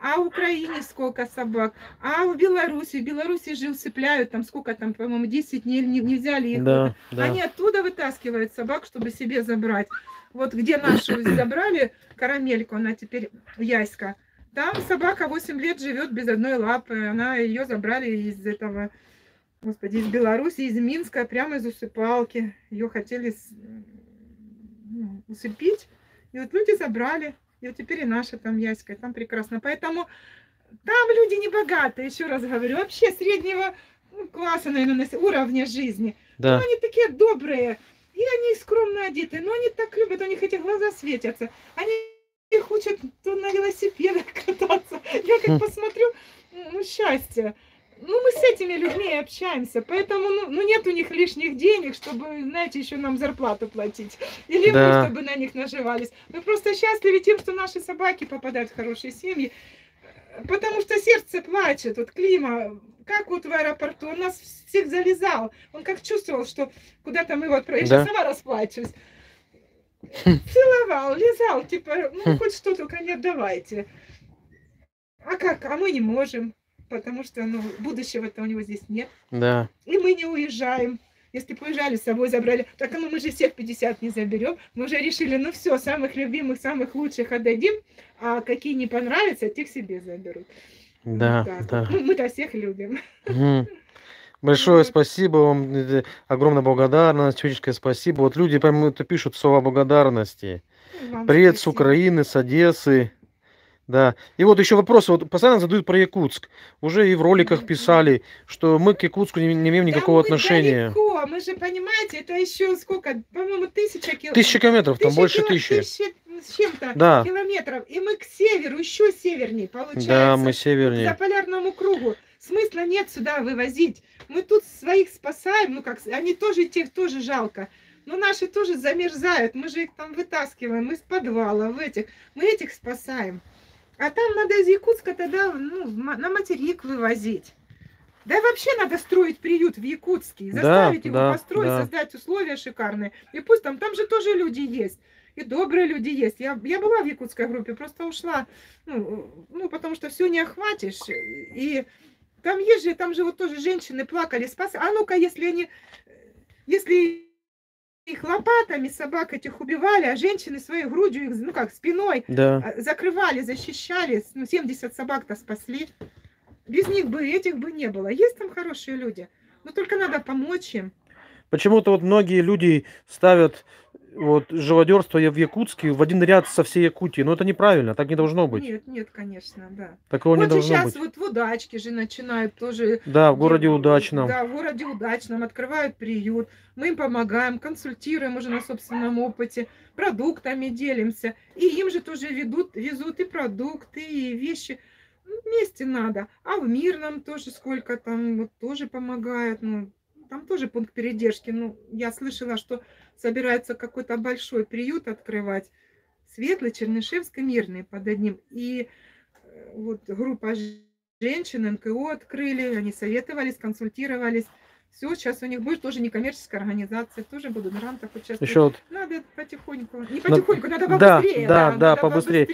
А в Украине сколько собак, а в Беларуси же усыпляют, там сколько там, по-моему, 10 не взяли их. Да. Они оттуда вытаскивают собак, чтобы себе забрать. Вот где нашу забрали, карамельку, она теперь Яська, там собака 8 лет живет без одной лапы, ее забрали из этого, господи, из Беларуси, из Минска, прямо из усыпалки. Ее хотели усыпить, и вот люди забрали. И вот теперь и наша там Яська, там прекрасно. Поэтому там люди не богатые, еще раз говорю, вообще среднего класса, наверное, уровня жизни. Да. Но они такие добрые, и они скромно одеты, но они так любят, у них эти глаза светятся. Они их учат на велосипедах кататься. Я как посмотрю, ну, счастье. Ну, мы с этими людьми общаемся, поэтому, ну, нет у них лишних денег, чтобы, знаете, еще нам зарплату платить. Или мы, чтобы на них наживались. Мы просто счастливы тем, что наши собаки попадают в хорошие семьи, потому что сердце плачет. Вот Клима, как вот в аэропорту, он нас всех залезал. Он как чувствовал, что куда-то мы вот проезжали, я сама расплачусь. Целовал, лизал, типа, ну, хоть что, только не отдавайте. А как? А мы не можем. потому что, ну, будущего-то у него здесь нет. Да. И мы не уезжаем. Если бы уезжали, с собой забрали. Так, ну мы же всех 50 не заберем. Мы уже решили, ну все, самых любимых, самых лучших отдадим, а какие не понравятся, тех себе заберут. Да, Вот так да. вот. Ну, мы-то всех любим. Мгм. Большое Вот. спасибо вам, огромная благодарность, человеческое спасибо. Вот люди прям это пишут слова благодарности. Ну, вам Привет с спасибо. Украины, с Одессы. Да. И вот еще вопросы вот постоянно задают про Якутск. Уже и в роликах писали, что мы к Якутску не имеем никакого мы отношения. далеко, мы же, понимаете, это еще сколько, по-моему, 1000 километров. 1000 километров, там больше 1000. 1000 с чем-то Да. километров. И мы к северу, еще севернее, получается. Да, мы За севернее. полярному кругу. Смысла нет сюда вывозить. Мы тут своих спасаем, ну как, они тоже, тех тоже жалко. Но наши тоже замерзают, мы же их там вытаскиваем из подвала, мы этих спасаем. А там надо из Якутска тогда, ну, на материк вывозить. Да и вообще надо строить приют в Якутске, заставить его построить, создать условия шикарные. И пусть там же тоже люди есть. И добрые люди есть. Я была в якутской группе, просто ушла, ну потому что все не охватишь. И там есть же, там же вот тоже женщины плакали, спасали. А ну-ка, если их лопатами собак этих убивали, а женщины своей грудью, их, ну как, спиной закрывали, защищали, ну 70 собак-то спасли. Без них бы, этих бы не было. Есть там хорошие люди, но только надо помочь им. Почему-то вот многие люди ставят вот живодерство в Якутске в один ряд со всей Якутией. Но это неправильно, так не должно быть. Нет, конечно, да. Такого не Вот же должно сейчас быть. вот в Удачке же начинают тоже. Да, в городе Удачном. Да, в городе Удачном открывают приют. Мы им помогаем, консультируем уже на собственном опыте, продуктами делимся. И им же тоже везут и продукты, и вещи. Ну, вместе надо. А в Мирном тоже сколько там вот тоже помогают. Ну, там тоже пункт передержки. Ну, я слышала, что собирается какой-то большой приют открывать. Светлый, Чернышевский, Мирный под одним. И вот группа женщин НКО открыли, они советовались, консультировались. Все, сейчас у них будет тоже некоммерческая организация, тоже будут в грантах участвовать. Еще вот... Надо потихоньку. Не потихоньку, надо побыстрее. Да, побыстрее.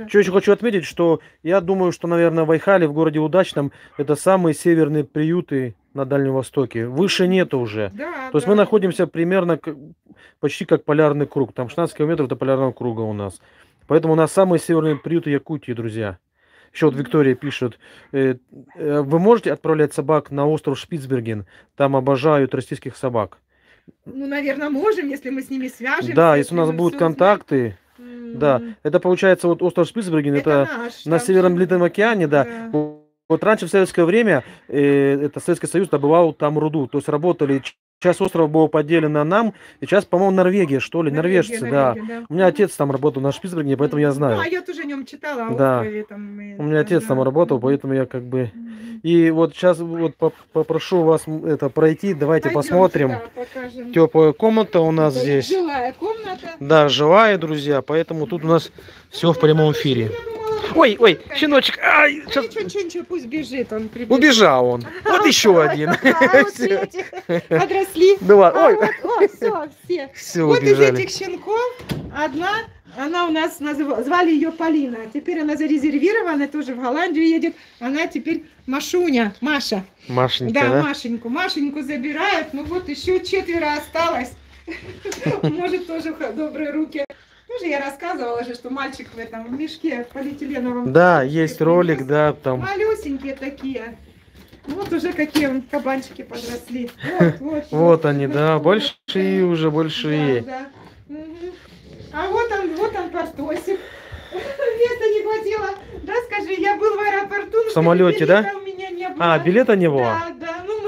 Что еще хочу отметить, что я думаю, что, наверное, в Айхале, в городе Удачном, это самые северные приюты на Дальнем Востоке. Выше нет уже. Да, То есть мы находимся примерно почти как полярный круг. Там 16 километров до полярного круга у нас. Поэтому у нас самые северные приюты Якутии, друзья. Еще вот Виктория пишет, вы можете отправлять собак на остров Шпицберген? Там обожают российских собак. Ну, наверное, можем, если мы с ними свяжемся. Да, если у нас будут контакты. Да, это получается вот остров Шпицберген, это на Северном Длинном океане, да. Вот раньше в советское время это Советский Союз добывал там руду, то есть работали. Часть острова была поделена нам, и сейчас, по-моему, Норвегия, что ли, норвежцы, да. У меня отец там работал на Шпицбергене, поэтому я знаю. Ну, а я тоже о нем читала, о да. острове там. У меня отец там работал, поэтому я как бы... И вот сейчас вот попрошу вас это пройти, давайте посмотрим. Да, теплая комната у нас здесь. Жилая комната. Да, жилая, друзья, поэтому тут у нас все в прямом эфире. Ой, щеночек. Ай, сейчас... Ничего, пусть бежит, он прибежит. Убежал он. Вот еще один. Подросли. Ой. Все, вот из этих щенков одна, она у нас звали ее Полина. Теперь она зарезервирована, тоже в Голландию едет. Она теперь Машуня, Маша. Машенька, да? Машеньку забирают. Ну вот еще 4 осталось. Может, тоже в добрые руки. Тоже я рассказывала же, что мальчик в этом в мешке полиэтиленовом. Да, есть ролик, да, там. Малюсенькие такие. Вот уже какие кабанчики подросли. Вот они, да, большие уже, большие. Да. А вот он, Портосик. Места не хватило. Да, скажи, я был в аэропорту. В самолете, да? У меня не было. А, билета не было? Да. Ну,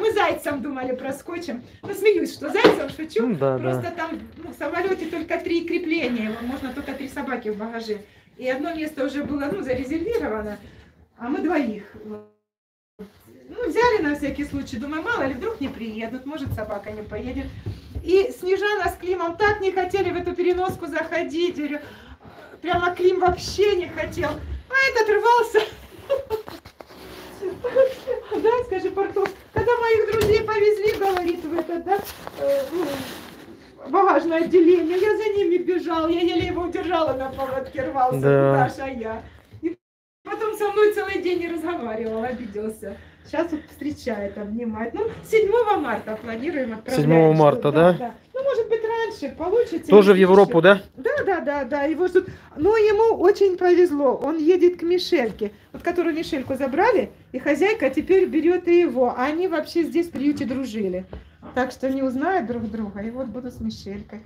мы зайцем думали проскочим. Ну, смеюсь, что зайцем, шучу. Просто там в самолете только 3 крепления. Можно только 3 собаки в багаже. И одно место уже было, зарезервировано. А мы 2. Ну, взяли на всякий случай. Думаю, мало ли, вдруг не приедут. Может, собака не поедет. И Снежана с Климом так не хотели в эту переноску заходить. Говорю, прямо Клим вообще не хотел. А этот рвался. Да, скажи, Портос, когда моих друзей повезли, говорит, в это, багажное отделение, я за ними бежал, я еле его удержала на поводке, рвался, Даша, я. Потом со мной целый день не разговаривал, обиделся. Сейчас вот встречает, обнимает. Ну, 7 марта планируем отправлять. 7 марта, да? Ну, может быть, раньше получится. Тоже в Европу, да? Да. Его ждут. Но ему очень повезло. Он едет к Мишельке, вот которую Мишельку забрали, и хозяйка теперь берет и его. А они вообще здесь в приюте дружили. Так что не узнают друг друга. И вот буду с Мишелькой.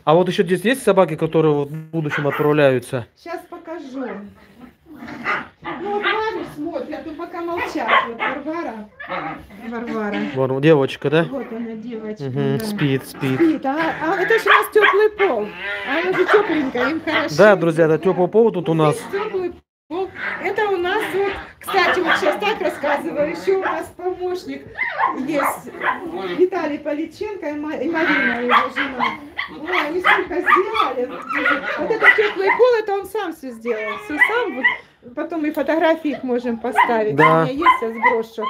А вот еще здесь есть собаки, которые вот в будущем отправляются? Сейчас покажу. Ну, вот Варю смотрят, ну пока молчат. Вот Варвара. Вон, девочка, да? Вот она, девочка. Угу, да. спит. А это же у нас теплый пол. А она же тепленькая, им хорошо. Да, друзья, это теплый пол тут у нас. Здесь теплый пол. Это у нас вот, кстати, вот сейчас так рассказываю, еще у нас помощник есть Виталий Поличенко и Марина, его жена. Ой, они столько сделали. Вот это теплый пол, это он сам все сделал. Все сам. Вот. Потом и фотографии их можем поставить. Да. У меня есть, я сброшу.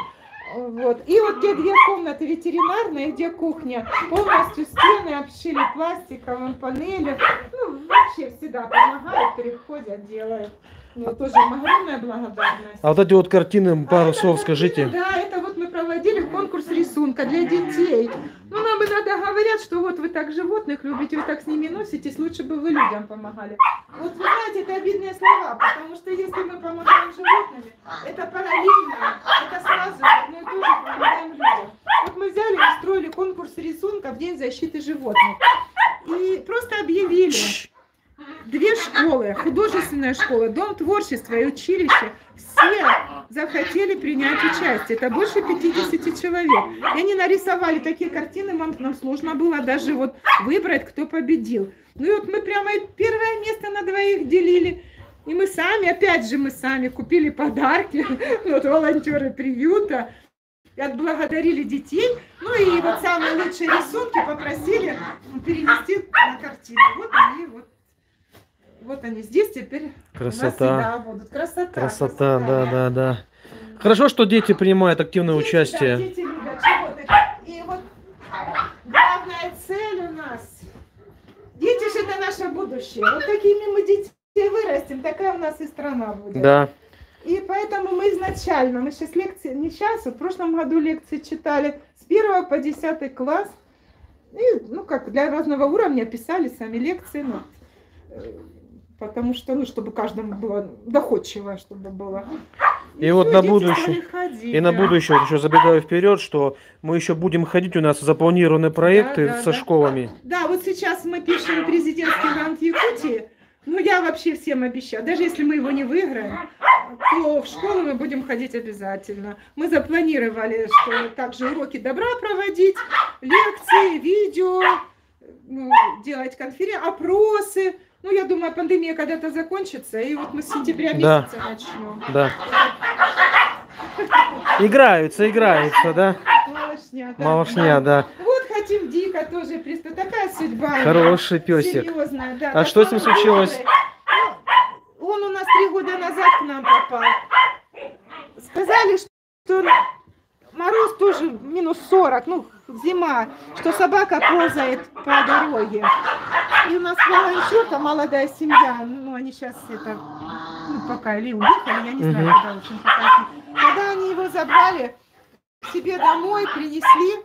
Вот. И вот те 2 комнаты ветеринарные, где кухня, полностью стены обшили пластиковым, панели. Ну, вообще всегда помогают, переходят, делают. Ну, тоже им огромная благодарность. А вот эти вот картины, пару слов скажите. Да, это вот мы проводили конкурс рисунка для детей. Ну, нам иногда говорят, что вот вы так животных любите, вы так с ними носитесь, лучше бы вы людям помогали. Вот вы знаете, это обидные слова, потому что если мы помогаем животным, это параллельно, это сразу одно и то же помогаем людям. Вот мы взяли и устроили конкурс рисунка в День защиты животных. И просто объявили. 2 школы, художественная школа, дом творчества и училище, все захотели принять участие. Это больше 50 человек. И они нарисовали такие картины, нам сложно было даже вот выбрать, кто победил. Ну и вот мы прямо первое место на 2 делили. И мы сами, опять же мы сами купили подарки, вот волонтеры приюта. И отблагодарили детей. Ну и вот самые лучшие рисунки попросили перенести на картину. Вот они здесь теперь. Красота. Будут. Красота. Да. Хорошо, что дети принимают активное участие. Да, дети любят животных. И вот главная цель у нас. Дети же это наше будущее. Вот такими мы детей вырастим, такая у нас и страна будет. Да. И поэтому мы изначально, мы сейчас лекции, не сейчас, в прошлом году лекции читали с 1 по 10 класс. И, ну как, для разного уровня писали сами лекции. Ну, потому что, ну, чтобы каждому было доходчиво, чтобы было. И вот на будущее, на будущее, вот еще забегаю вперед, что мы еще будем ходить, у нас запланированы проекты со школами. Да, вот сейчас мы пишем президентский грант Якутии. Ну, я вообще всем обещаю, даже если мы его не выиграем, то в школу мы будем ходить обязательно. Мы запланировали, что также уроки добра проводить, лекции, видео, ну, делать конференции, опросы. Ну, я думаю, пандемия когда-то закончится, и вот мы с сентября месяца начнем. Да. Играются, да? Малышня, да. Вот хотим Дика тоже пристать. Такая судьба. Хороший песик. Серьезная, да. А что с ним случилось? Он у нас 3 года назад к нам попал. Сказали, что мороз тоже минус 40, ну, зима, что собака ползает по дороге. И у нас волонтерка, молодая семья, ну, они сейчас это, ну, пока или уехали, я не знаю, когда очень пока. Когда они его забрали к себе домой, принесли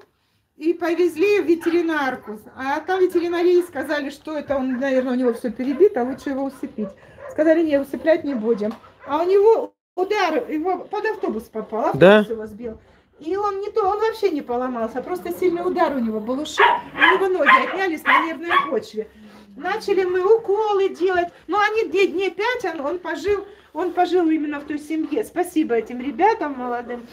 и повезли в ветеринарку. А там ветеринарии сказали, что это он, наверное, у него все перебито, лучше его усыпить. Сказали, не, усыплять не будем. А у него удар, его под автобус попал, автобус его сбил. И он не то, он вообще не поломался, просто сильный удар у него был, ушиб, у него ноги отнялись на нервной почве. Начали мы уколы делать, но они дней 5, он пожил именно в той семье. Спасибо этим ребятам молодым.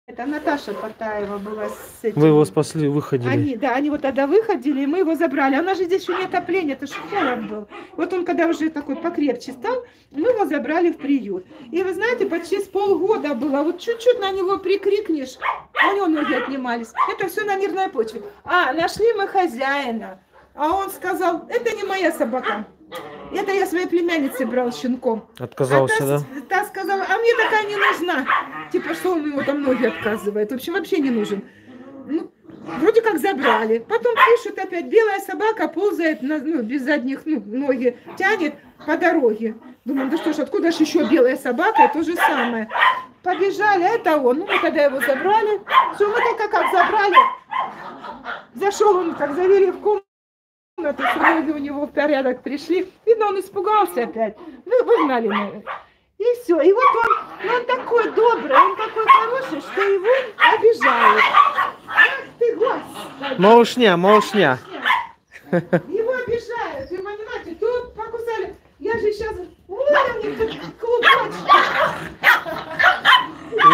Это Наташа Патаева была с этим. Вы его спасли, выходили. Они вот тогда выходили, и мы его забрали. А у нас же здесь еще не отопление, это же холод был. Вот он, когда уже такой покрепче стал, мы его забрали в приют. И вы знаете, почти с полгода было, вот чуть-чуть на него прикрикнешь, у него ноги отнимались. Это все на нервной почве. Нашли мы хозяина. А он сказал, это не моя собака. Это я своей племяннице брал щенком. Отказался, да? Та сказала, а мне такая не нужна. Типа, что он ему там ноги отказывает. В общем, вообще не нужен. Ну, вроде как забрали. Потом пишут опять, белая собака ползает, без задних, ноги тянет. по дороге. Думаю, да что ж, откуда же еще белая собака, то же самое. Побежали, это он. Ну, мы тогда его забрали. Все, мы только как забрали. Зашел он, как завели в комнату, ноги у него в порядок пришли. Видно, он испугался опять. Ну, выгнали мы. И все. И вот он такой добрый, он такой хороший, что его обижают. Ах ты, Господи! Малышня, малышня. Его обижают, вы понимаете, тут покусали. Я же сейчас... Ой, у них тут клубочки.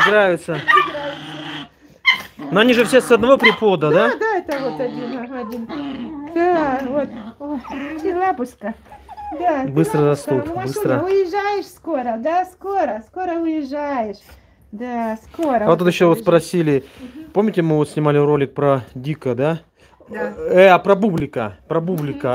Играются. Но они же все с одного припода, да? Да, это вот один. Да, вот. Ой, лапушка. Да, Быстро лапушка. растут, Машуня, быстро. уезжаешь скоро, да, скоро уезжаешь. Да, скоро. А вот тут еще вот спросили, помните, мы вот снимали ролик про Дика, да? Да. Про Бублика,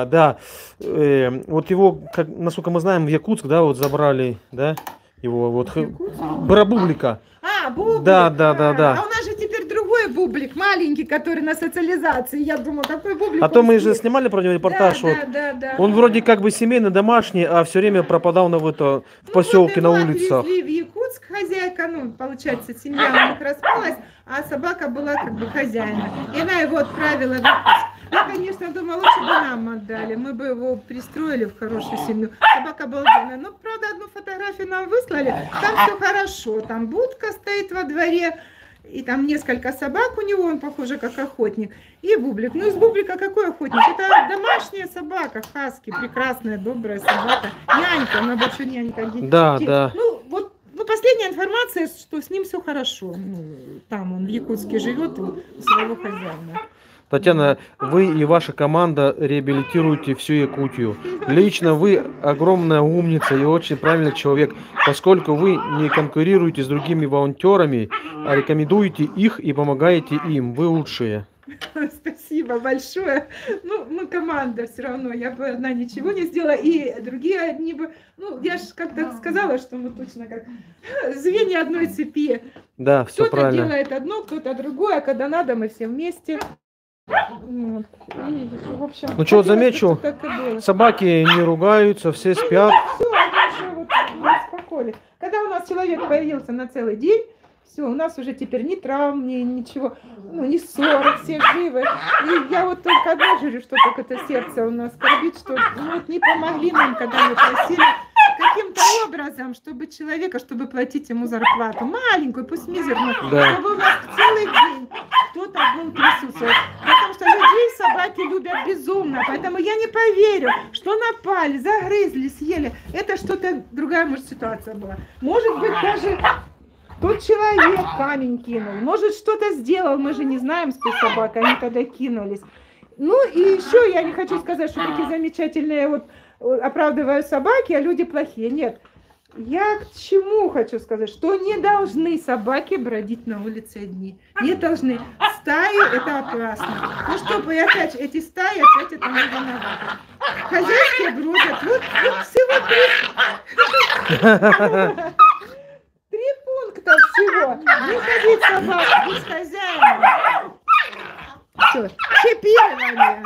да. Вот его, как, насколько мы знаем, в Якутск, да, вот забрали, да, его вот. Про Бублика. А, Бублик. Да. А у нас же теперь другой Бублик, маленький, который на социализации. Я думаю, какой Бублик. А то мы же снимали про него репортаж. Да. Он вроде как бы семейный, домашний, а все время пропадал в поселке, на улицах. Отвезли в Якутск, хозяйка, ну, получается, семья у них распалась, а собака была как бы хозяина. И она его отправила в Якутск. Я, конечно, думала, лучше бы нам отдали. Мы бы его пристроили в хорошую семью. Собака обалденная. Но, правда, одну фотографию нам выслали. Там все хорошо. Там будка стоит во дворе. И там несколько собак у него. Он, похоже, как охотник. И Бублик. Ну, из Бублика какой охотник? Это домашняя собака. Хаски. Прекрасная, добрая собака. Нянька. Она больше нянька. Да. Ну, последняя информация, что с ним все хорошо. Ну, там он в Якутске живет у своего хозяина. Татьяна, вы и ваша команда реабилитируете всю Якутию. Лично вы огромная умница и очень правильный человек, поскольку вы не конкурируете с другими волонтерами, а рекомендуете их и помогаете им. Вы лучшие. Спасибо большое. Ну, мы команда все равно. Я бы одна ничего не сделала, и другие одни бы... Ну, я же как-то сказала, что мы точно как звенья одной цепи. Да, все Кто-то правильно. делает одно, кто-то другое, а когда надо, мы все вместе. Вот. И, в общем, Ну, что, хотелось бы, замечу, чтобы так и было. собаки не ругаются, все спят. Все, уже вот мы успокоились. Когда у нас человек появился на целый день, все, у нас уже теперь ни травм, ни ничего, ну, ни ссор, все живы. И я вот только одно говорю, что только это сердце у нас скорбит, что ну, вот не помогли нам, когда мы просили каким-то образом, чтобы человека, чтобы платить ему зарплату, маленькую, пусть мизерную, Да. чтобы у нас целый день кто-то был присутствовать. Потому что людей собаки любят безумно, поэтому я не поверю, что напали, загрызли, съели. Это что-то другая, может, ситуация была. Может быть, даже тот человек камень кинул, может, что-то сделал, мы же не знаем, с той собакой, они тогда кинулись. Ну и еще я не хочу сказать, что такие замечательные вот оправдывают собаки, а люди плохие. Нет. Я к чему хочу сказать, что не должны собаки бродить на улице одни. Не должны. Стаи это опасно. Ну что, и опять эти стаи, опять это не виноваты. Хозяйские бродят. Вот всего три пункта всего. Не ходить собак без хозяина. Все, чипирование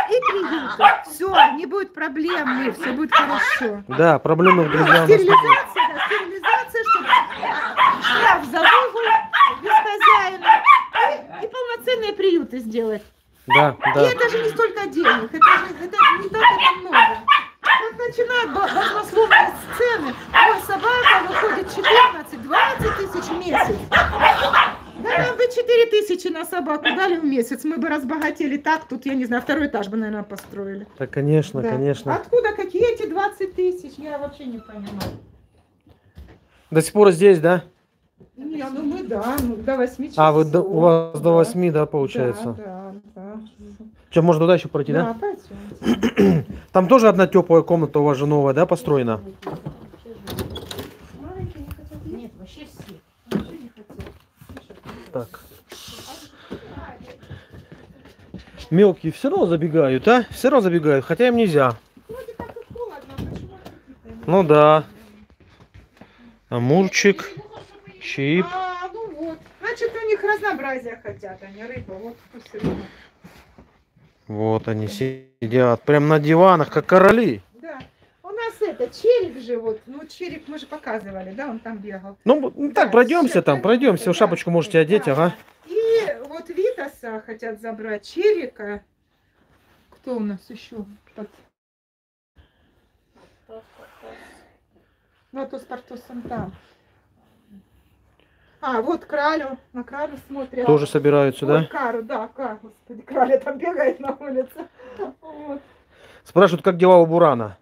и приюты. Все, не будет проблем, все будет хорошо. Да, проблемы в друзьях. Стерилизация, чтобы штраф за выгул без хозяина и полноценные приюты сделать. Да. И это же не столько денег, это не так это много. Как начинают баснословные сцены, ой, собака выходит 14-20 тысяч в месяц. Да нам бы 4 тысячи на собаку дали в месяц, мы бы разбогатели так, тут, я не знаю, второй этаж бы, наверное, построили. Да, конечно, Да. конечно. Откуда какие эти 20 тысяч, я вообще не понимаю. До сих пор здесь, да? Не, ну мы, да, ну, до 8 часов. А, у вас до 8, да, получается? Да. Что, можно туда еще пройти, да? пойдем. Там тоже одна теплая комната у вас же новая, да, построена? Нет, вообще все. Так. Мелкие все равно забегают, а? Все равно забегают, хотя им нельзя. Вроде как и холодно, почему? Ну да. Амурчик, чип. Ну вот. Значит, у них разнообразие хотят, они рыба, вот пусть рыба. Вот они сидят, прям на диванах, как короли. Да. У нас это Черик же вот, ну Черик мы же показывали, да, он там бегал. Ну, Да, так, пройдемся там, пройдемся. да, Шапочку можете одеть, да. ага. И вот Витаса хотят забрать, Черика. Кто у нас еще? Ну, то с Портосом там. А, вот Кралю, на Кралю смотрят. Тоже собираются, да? Вот Кару, да, господи, Краля там бегает на улице. Вот. Спрашивают, как дела у Бурана.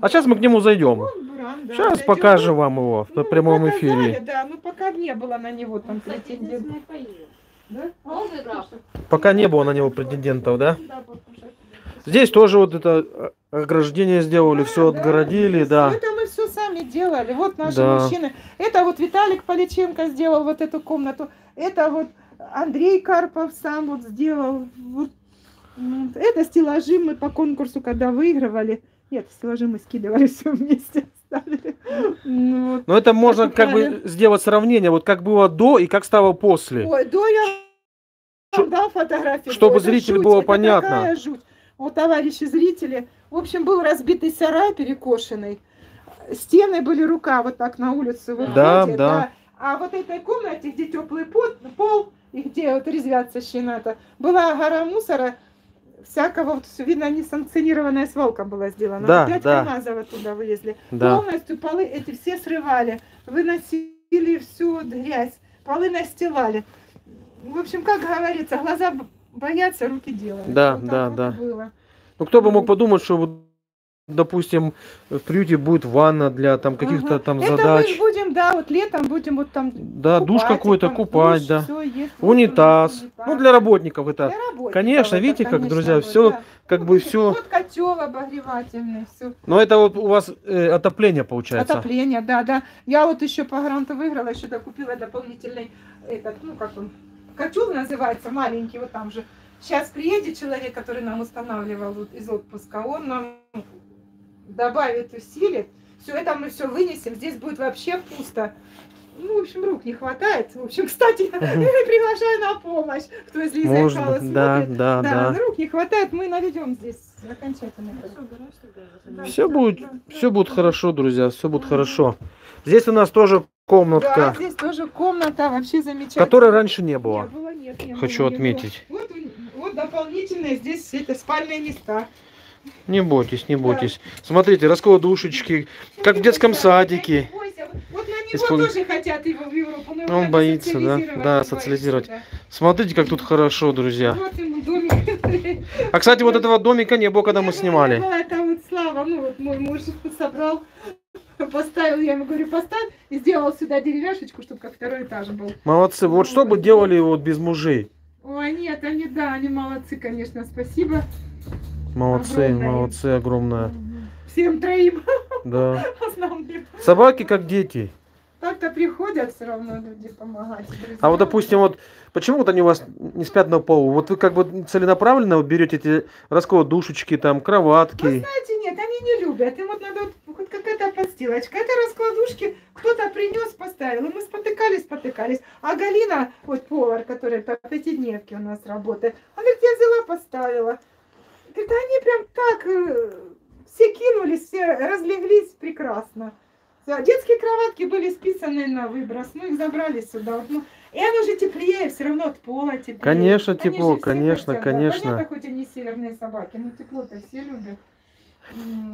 А сейчас мы к нему зайдем. Вон Буран, да, Сейчас зайдем. покажем вам его на Ну, прямом показали, эфире. Да, ну пока не было на него там Кстати, претендентов. единственный поел. Да? Он играл. Пока не было на него претендентов, да? Да, покушать. Здесь тоже вот это ограждение сделали, все отгородили, да. Это мы все сами делали. Вот наши Да. мужчины. Это вот Виталик Поличенко сделал вот эту комнату. Это вот Андрей Карпов сам вот сделал. Вот. Это стеллажи мы по конкурсу, когда выигрывали. Нет, стеллажи мы скидывали все вместе. Ставили. Ну, вот. Но это можно Это как бы правильно. сделать сравнение, вот как было до и как стало после. Ой, да, я вам дал фотографии. чтобы Это зрителю жуть, было это понятно. такая жуть. Вот, товарищи зрители, в общем, был разбитый сарай перекошенный. Стены были рука вот так на улицу выходит, Да. А вот этой комнате, где теплый пол и где вот резвятся щената, была гора мусора, всякого, вот, видно, несанкционированная свалка была сделана. Да, 5 да. КАМАЗов оттуда вывезли. Да. Полностью полы эти все срывали, выносили всю грязь, полы настилали. В общем, как говорится, глаза боятся, руки делают. Да, Вот так да, вот да. и было. Ну кто бы мог подумать, что вот, допустим, в приюте будет ванна для там каких-то Ага. там Это задач. мы будем, да, вот летом будем вот там Да, душ купать, какой-то там купать, душ, да. всё есть. Вот у нас Унитаз. унитаз. Ну, для работников это. Для работников Конечно, это, видите, как, конечно, друзья, вот, все да. как бы все. Вот котел обогревательный, все. Но это вот у вас отопление получается. Отопление, да, да. Я вот еще по гранту выиграла, еще докупила дополнительный этот, ну как он, котел называется, маленький, вот там же. Сейчас приедет человек, который нам устанавливал вот из отпуска, он нам добавит, усилит. Все это мы все вынесем, здесь будет вообще пусто. Ну, в общем, рук не хватает. В общем, кстати, приглашаю на помощь, кто из Лизы Можно, Хала да, смотрит. да, да. Рук не хватает, мы наведем здесь окончательно. Да, Все да, будет, да, все да. будет хорошо, друзья, все будет хорошо. Здесь у нас тоже комнатка, Да, здесь тоже комната, вообще замечательная. которой раньше не было. Не Хочу было, не отметить. было. Вот дополнительные здесь это спальные места. Не бойтесь, не бойтесь. Смотрите, раскладушечки, как в детском садике. Не бойся, вот на него Исполни- тоже хотят его в Европу. Но его Он надо боится, да? социализировать, Да, он социализировать. боится, Смотрите, как тут хорошо, друзья. да. Вот ему домик. А, кстати, вот этого домика не было, когда мы Не снимали. было, это вот Слава, ну вот мой муж собрал, поставил, я ему говорю, поставь, и сделал сюда деревяшечку, чтобы как второй этаж был. Молодцы. Вот что бы делали вот без мужей? Ой, нет, они, да, они молодцы, конечно, спасибо. Молодцы, Огромное. молодцы, огромное. Всем троим Да. основным. Собаки как дети. Так-то приходят все равно люди помогать. друзья. А вот, допустим, вот почему вот они у вас не спят на полу? Вот вы как бы целенаправленно вот берете эти раскладушечки, там, Вы кроватки. знаете, нет, они не любят. Им вот надо вот хоть какая-то подстилочка. Это раскладушки кто-то принес, поставил. И мы спотыкались. А Галина, вот повар, которая по пятидневке у нас работает, она говорит, я взяла, поставила. Говорит, они прям так все кинулись, все разлеглись прекрасно. Да, детские кроватки были списаны на выброс, мы их забрали сюда. Вот, ну, и оно же теплее, все равно от пола теплее. Конечно, Они тепло, же все конечно, хотят, да. конечно. Понятно, хоть они северные собаки, но тепло-то все любят.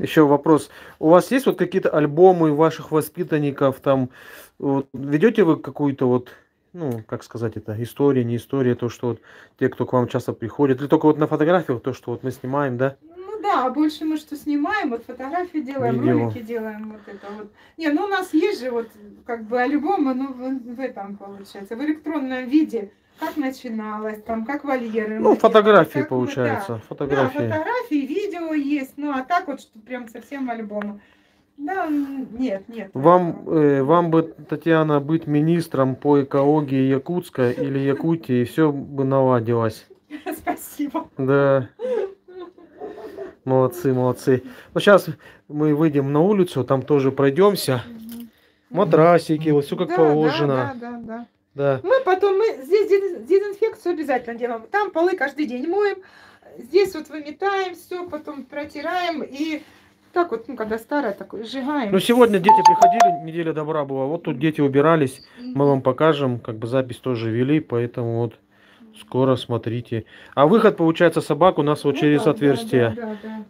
Еще вопрос. У вас есть вот какие-то альбомы ваших воспитанников там? Вот, ведете вы какую-то вот, ну, как сказать это, история, не история, то, что вот те, кто к вам часто приходит, или только вот на фотографиях, то, что вот мы снимаем, да? Ну да, больше мы что снимаем, вот фотографии делаем, Видео. ролики делаем, вот это вот. Не, ну у нас есть же вот как бы альбомы, ну в этом получается, в электронном виде, как начиналось, там, как вольеры. Ну, мы фотографии, делали, как мы, получается, да. фотографии. Да, фотографии, видео есть, ну а так вот, что прям совсем альбомы. Да, нет. Вам бы, Татьяна, быть министром по экологии Якутска или Якутии, и все бы наладилось. Спасибо. Да. Молодцы, молодцы. Ну, сейчас мы выйдем на улицу, там тоже пройдемся. Матрасики, вот все как Да, положено. Да. Да. Мы здесь дезинфекцию обязательно делаем. Там полы каждый день моем. Здесь вот выметаем все, потом протираем. И так вот, ну, когда старая, такой, сжигаем. Ну, сегодня дети приходили, неделя добра была. Вот тут дети убирались. Мы вам покажем, как бы запись тоже вели, поэтому вот скоро смотрите. А выход, получается, собак у нас вот Ну через да, отверстие.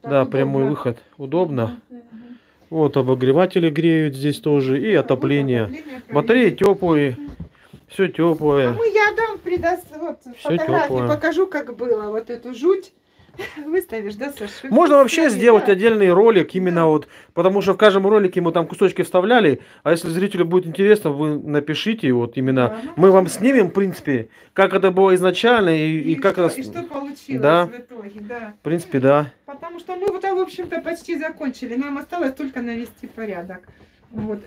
так Да, прямой удобно. выход. Удобно. Вот обогреватели греют здесь тоже. И отопление. Батареи теплые. Все А теплое. я дам вот, Всё фотографии, тёплое. покажу, как было. Вот эту жуть выставишь, да, Саша? Можно вообще сделать Да. отдельный ролик именно вот, потому что в каждом ролике мы там кусочки вставляли, а если зрителю будет интересно, вы напишите вот именно, Да, ну, мы вам снимем, в принципе, как это было изначально и как что, это, и что получилось Да. в итоге, да. в принципе, да. Потому что мы, вот, в общем-то, почти закончили. Нам осталось только навести порядок. Вот.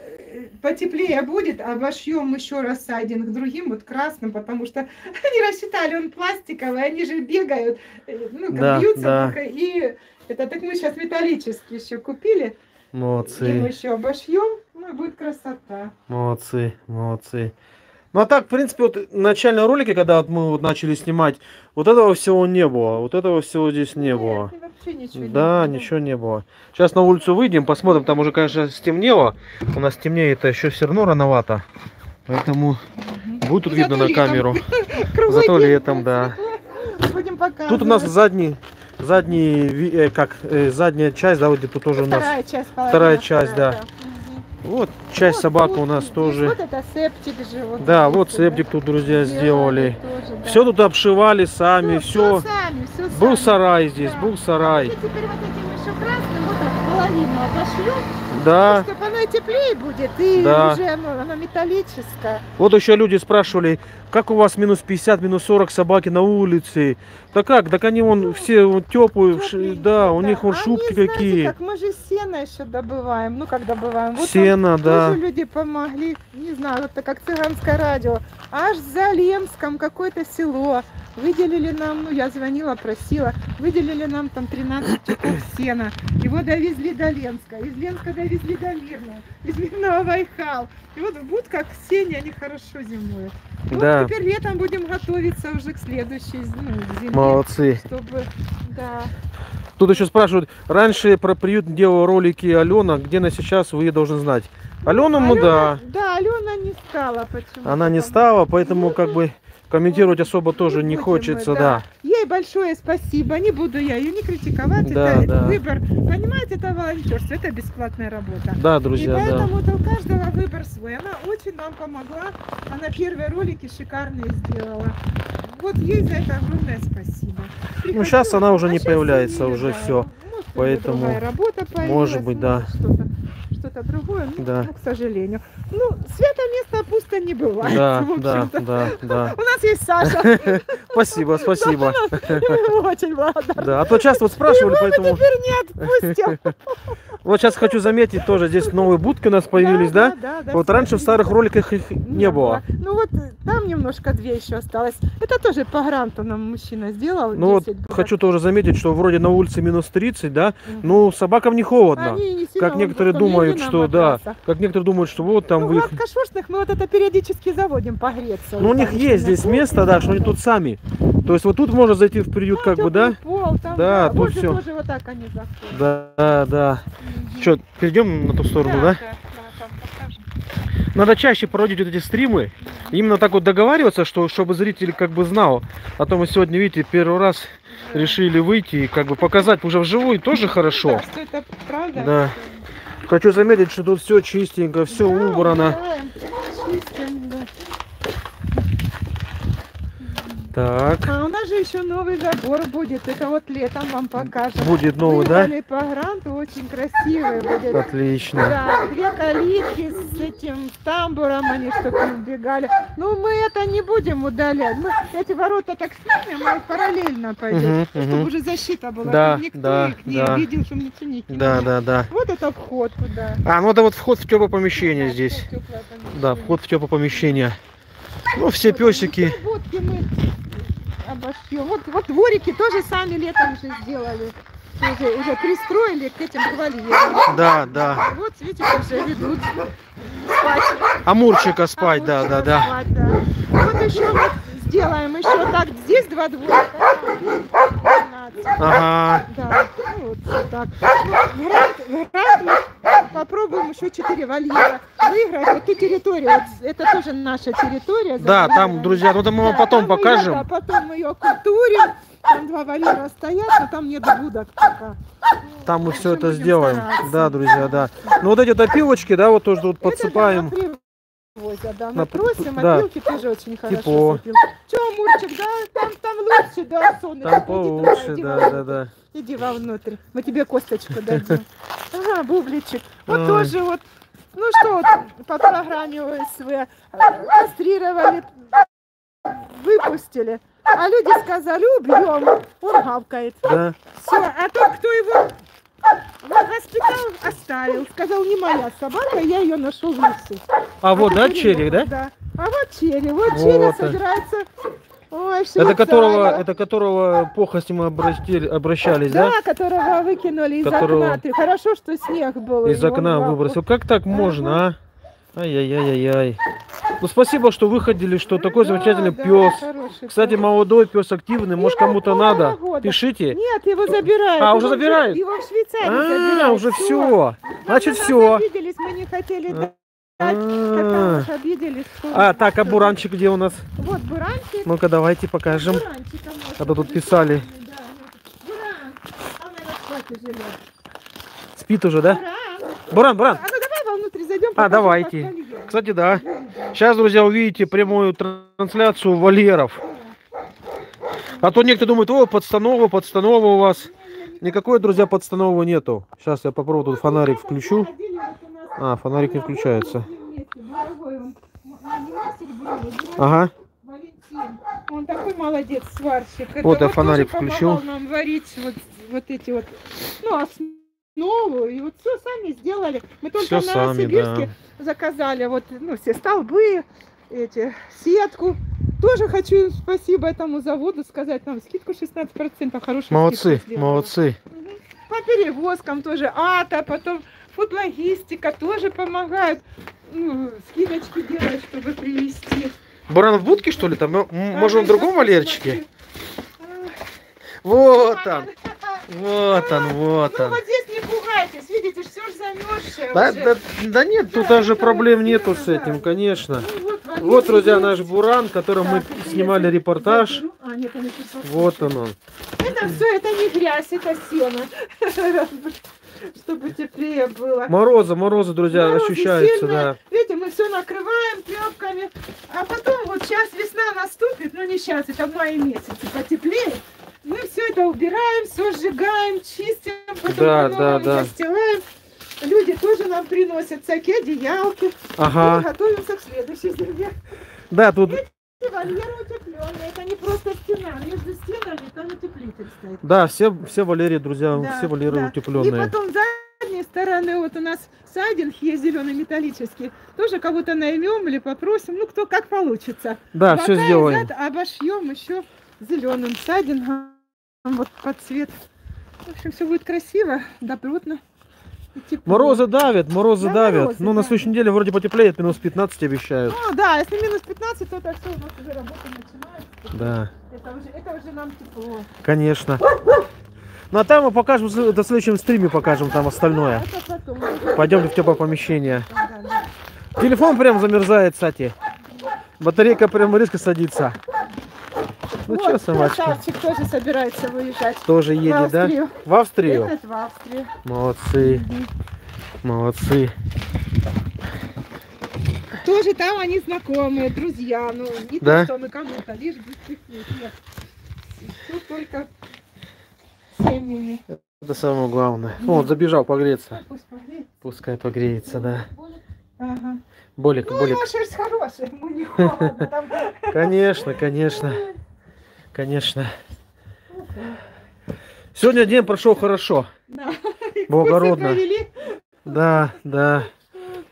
Потеплее будет, обошьем еще раз сайдинг другим, вот красным, потому что они рассчитали, он пластиковый, они же бегают, ну, как Да, бьются да. только, и это так мы сейчас металлический еще купили, им Молодцы, еще обошьем, ну, и будет красота. молодцы, молодцы. Ну а так, в принципе, вот в начальном ролике, когда вот мы вот начали снимать, вот этого всего не было, вот этого всего здесь не было. Нет, вообще ничего не Да, было. ничего не было. Сейчас на улицу выйдем, посмотрим. Там уже, конечно, стемнело. У нас темнеет еще все равно рановато. Поэтому будет тут видно Зато на летом. камеру. Круглый Зато день летом, будет да. светло. Будем показывать. Тут у нас задняя часть, да, вот где-то тоже у нас. Вторая часть, вторая часть, да. Мгм. Вот часть Вот собак тут у нас здесь тоже. Вот это септик же. Вот Да, здесь, вот септик тут, друзья, сделали. тоже, да. Все тут обшивали сами, все. сами, всё Был сами. сарай здесь, Да. был сарай. И теперь вот этим еще красным вот так половину обошьем, Да. чтобы оно и теплее будет, и Да. уже оно металлическое. Вот еще люди спрашивали, как у вас минус 50, минус 40 собаки на улице? Да как? Так они вон все вот теплые, Тёпленькие, да, у них вон Они, шубки знаете, какие. как мы же сено еще добываем, ну как добываем. Вот Сено, там да. тоже люди помогли, не знаю, это как цыганское радио. Аж за Лемском какое-то село. Выделили нам, ну я звонила, просила, выделили нам там 13 тюков сена. Его довезли до Ленска, из Ленска довезли до Мирного, из Мирного Вайхал. И вот в будках сене они хорошо зимуют. Вот Да. теперь летом будем готовиться уже к следующей зиме. Молодцы. Чтобы, да. Тут еще спрашивают, раньше про приют делала ролики Алена, где она сейчас, вы должны знать. Алену мы, да, Да, Алена не стала почему-то. она не там. стала, поэтому как бы комментировать особо тоже не Будем мы, хочется, да. Ей большое спасибо, не буду я ее не критиковать, Да, это да. выбор. Понимаете, это волонтерство, это бесплатная работа. Да, И друзья, да. поэтому вот у каждого выбор свой. Она очень нам помогла, она первые ролики шикарные сделала. Вот ей за это огромное спасибо. Ну, сейчас она уже не щас появляется, не, уже да. всё. Может, у неё Поэтому, другая работа появилась, может быть, да. Что-то другое, ну, Да. ну, к сожалению. Ну, свято место пусто не бывает. Да, в да, общем-то. да, да. У нас есть Саша. Спасибо, спасибо. Мы очень благодарны. Да, а то часто вот спрашивали, поэтому... Теперь не отпустим. Вот сейчас хочу заметить тоже, здесь новые будки у нас появились, да? Да, Вот раньше в старых роликах их не было. Ну вот там немножко две еще осталось. Это тоже по гранту нам мужчина сделал. Ну вот 10 будок. хочу тоже заметить, что вроде на улице минус 30, да? Мгм. Ну, собакам не холодно. Они не сильно, Как он некоторые просто думают, легли на что да. матрасах. Как некоторые думают, что вот там Ну, вы их... гладкошерстных мы вот это периодически заводим погреться. Ну, у Вот них там есть еще здесь на место, кухне да, что они тут сами. То есть вот тут можно зайти в приют, как бы, да? Тёплый пол, там, Да, да, тут вот же всё. тоже вот так они заходят. Да, да. Мгм. Что, перейдем на ту сторону, да? там покажем. Надо чаще проводить вот эти стримы. Именно так вот договариваться, чтобы зритель как бы знал. А то мы сегодня, видите, первый раз решили выйти и как бы показать уже вживую тоже хорошо. Да, что это правда. Да. Хочу заметить, что тут все чистенько, все убрано. Чистим, да. Так, А у нас же еще новый забор будет. Это вот летом вам покажем. будет новый, да? Выбрали по гранту, очень красивый будет. Отлично. Да, две калитки с этим тамбуром, они чтобы не убегали. Ну, мы это не будем удалять. Мы эти ворота так снимем, мы параллельно пойдем, Мгм, чтобы мгм. уже защита была, Да, чтобы никто да, их не да. видел, чтобы ничего не кинули. Да, да, да. Вот это вход туда. А, ну это вот вход в теплое помещение Да, здесь. вход в теплое помещение. Да, вход в теплое помещение. Ну, все песики. Водки мы обошьем. Вот дворики тоже сами летом же сделали. Уже пристроили к этим вольерам. Да, да. Вот, видите, уже ведут спать. Амурчика спать, да, да, да. Спать, да. Вот еще вот сделаем еще так. Здесь два дворика. 12. Ага. Да, ну, вот так. Ну, грант мы попробуем еще 4 вольера выиграть. Вот ту территорию, вот, это тоже наша территория. Да, там, завоеванная. друзья, ну это мы вам Да, потом там покажем. да, потом мы ее культурим. Там 2 вольера стоят, но там нет будок пока. Там мы В все общем, это будем сделаем. стараться. Да, друзья, да. Ну вот эти вот опилочки, да, вот тоже тут подсыпаем. Это, да, привозят, да, мы На- просим, да. опилки тоже очень хорошо. Тепло. запил. Чё, Амурчик, да, там лучше, да, солнышко. Там иди туда, получше, иди да, вовнутрь. да, да. Иди вовнутрь, мы тебе косточку дадим. Ага, бубличек. Вот Ой. тоже вот, ну что, вот, по программе ОСВ кастрировали, выпустили. А люди сказали, убьем, он гавкает. Да. Все, а тот, кто его воспитал, оставил. Сказал, не моя собака, я ее нашел в лесу. А вот, да, теперь черик, да? Да. А вот черри, вот Вот черри он. собирается. Ой, Это которого похости мы обращались, да? Да, которого выкинули из Которого- окна. Ты хорошо, что снег был. Из и он окна лапу. выбросил. Как так можно, а? Ай-яй-яй-яй-яй. Ну спасибо, что выходили, что такой Да, замечательный да, пес. хороший Кстати, пес. молодой пес активный, может Ему кому-то 1,5 надо. года. Пишите. Нет, его забирают. А, уже Его забирают? Его в Швейцарию забирают. Уже Всё. все. Значит, Мы на нас все. обиделись, мы не хотели дать. Как-то уж обиделись. что- А, так, а буранчик где у нас? Вот буранчик. Ну-ка, давайте покажем. Буранчика можно. А то тут писали. Да, буран. А он, наверное, в спальне живет. Спит уже, да? Буран. Буран. А ну давай вовнутрь зайдем. А, покажем, давайте. как вольер. Кстати, да. Сейчас, друзья, увидите прямую трансляцию вольеров. А то некоторые думают, о, подстанова у вас. Никакой, друзья, подстановы нету. Сейчас я попробую тут фонарик включу. А, фонарик не включается. Ага. Он такой молодец, сварщик. Это Вот я тоже фонарик помогал включил. нам варить вот эти вот, ну, основу. И вот все сами сделали. Мы только Всё в сами, Новосибирске заказали вот, ну, все столбы, эти, сетку. Тоже хочу им спасибо этому заводу сказать. Нам скидку 16%, хорошую Молодцы, скидку сделали. молодцы. По перевозкам тоже АТО, потом фудлогистика тоже помогают. Ну, скидочки делают, чтобы привезти. Буран в будке, что ли, там? Может, он в Ага, другом щас вольерчике? посмотрю. Вот он. Вот он, вот Ну он. вот здесь не пугайтесь, видите, все же замерзшее Да, уже. да нет, тут даже проблем нету с этим, конечно. Ну, Вот, друзья, наш буран, которым мы снимали репортаж. А, нет, он еще сохнет. Вот он. Это все, это не грязь, это сено. Чтобы теплее было. Морозы, друзья, Морозы ощущаются, сильные. да. Видите, мы все накрываем тряпками, а потом вот сейчас весна наступит, ну не сейчас, это в мае месяце, потеплее. Мы все это убираем, все сжигаем, чистим, потом Да, по-новому да. застилаем. Люди тоже нам приносят всякие одеялки. Ага. Мы готовимся к следующей зиме. Да, тут, И вольеры утепленные, это не просто стена, между стенами там утеплитель стоит. да, все вольеры, друзья, Да, все вольеры да. И утепленные. потом с задней стороны вот у нас сайдинг есть зеленый металлический. Тоже кого-то наймем или попросим, ну кто как получится. Да, Бока все и сделаем. зад обошьем еще зеленым сайдингом вот под цвет. В общем, все будет красиво, добротно и тепло. Морозы давят. Да, Ну, морозы на давят. следующей неделе вроде потеплеет, минус 15 обещают. Ну да, если минус 15, то так все, у нас уже работа начинается. Да, Это уже нам тепло. конечно. Ну, а там мы покажем, до следующем стриме покажем там остальное. Это потом. Пойдемте в теплое помещение. Да, да. Телефон прям замерзает, кстати. Батарейка прям резко садится. Ну Вот, что, собачка? красавчик тоже собирается выезжать. Тоже едет, да? Австрию. В Австрию? Этот в Австрию. Молодцы. Молодцы. Тоже там они знакомые, друзья. Ну, не Да? то, что мы кому-то, лишь бы стихнуть. Нет. Все только семьями. Это самое главное. Вот, забежал погреться. Пусть погреет. Пускай погреется, да. Ага. Болик, Ну, Болик. его шерсть хорошая, ему не холодно. Там... Конечно, конечно. Конечно. Сегодня день прошел хорошо. Да. Благородно. Экскурсию провели. Да, да.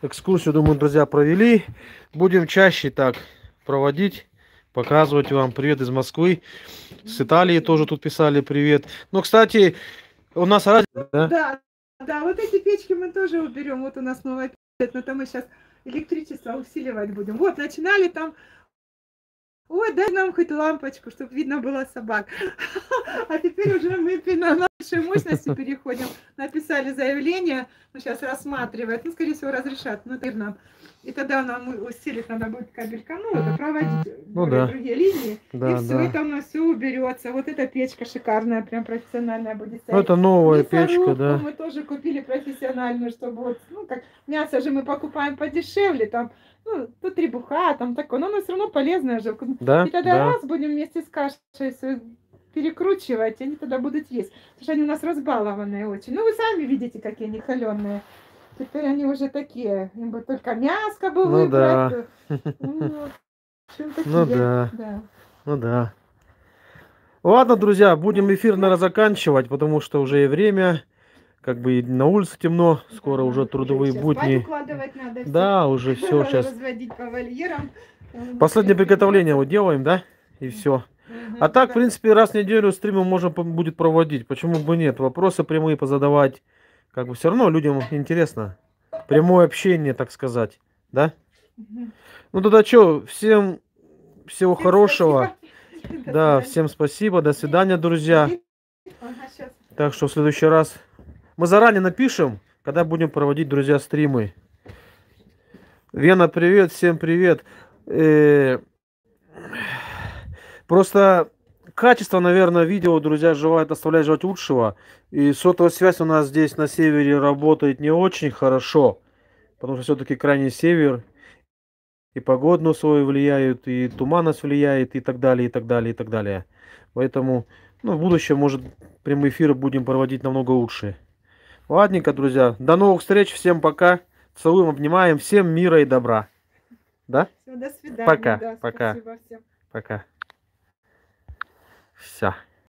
Экскурсию, думаю, друзья, провели. Будем чаще так проводить, показывать вам. Привет из Москвы. С Италии тоже тут писали привет. Но, кстати, у нас разница, да? Да, да, вот эти печки мы тоже уберем. Вот у нас новая печь, но там мы сейчас электричество усиливать будем. Вот, начинали там Ой, дай нам хоть лампочку, чтобы видно было собак. А теперь уже мы на нашей мощности переходим. Написали заявление, ну, сейчас рассматривают, ну, скорее всего, разрешат, ну, нам. И тогда нам усилить надо будет кабелька, ну, это проводить Ну да. другие линии. Да, И все да. это у нас все уберется. Вот эта печка шикарная, прям профессиональная будет Ну, стоять. это новая печка, Мясорубку да. мы тоже купили профессиональную, чтобы вот, ну, как мясо же мы покупаем подешевле, там, ну, тут требуха, там такое, но оно все равно полезное же. Да, И тогда да. раз будем вместе с кашей всё перекручивать, и они тогда будут есть. Потому что они у нас разбалованные очень. Ну, вы сами видите, какие они холеные. Теперь они уже такие, им бы только мяско бы Ну да. выбрать. Ну, в общем, такие. Ну да. Да. Ну да. Ладно, друзья, будем эфир, наверное, заканчивать, потому что уже и время, как бы и на улице темно, скоро уже трудовые Щас будни. спать укладывать надо всех. Да, уже все сейчас. Разводить по вольерам. Последнее приготовление вот делаем, да? И все. А так, в принципе, раз в неделю стримы можно будет проводить. Почему бы нет? Вопросы прямые позадавать. Как бы все равно людям интересно. Прямое общение, так сказать. Да? Ну тогда что, всем всего хорошего. Да, всем спасибо. До свидания, друзья. Так что в следующий раз мы заранее напишем, когда будем проводить, друзья, стримы. Вена, привет, всем привет. Просто качество, наверное, видео, друзья, желает оставлять желать лучшего. И сотовая связь у нас здесь на севере работает не очень хорошо, потому что все-таки крайний север. И погодные условия влияют, и туманность влияет, и так далее, и так далее, и так далее. Поэтому, ну, в будущем, может, прямые эфиры будем проводить намного лучше. Ладненько, друзья. До новых встреч. Всем пока. Целуем, обнимаем. Всем мира и добра. Да? Всё, до свидания. Пока, Да, пока. спасибо всем. Пока. Все.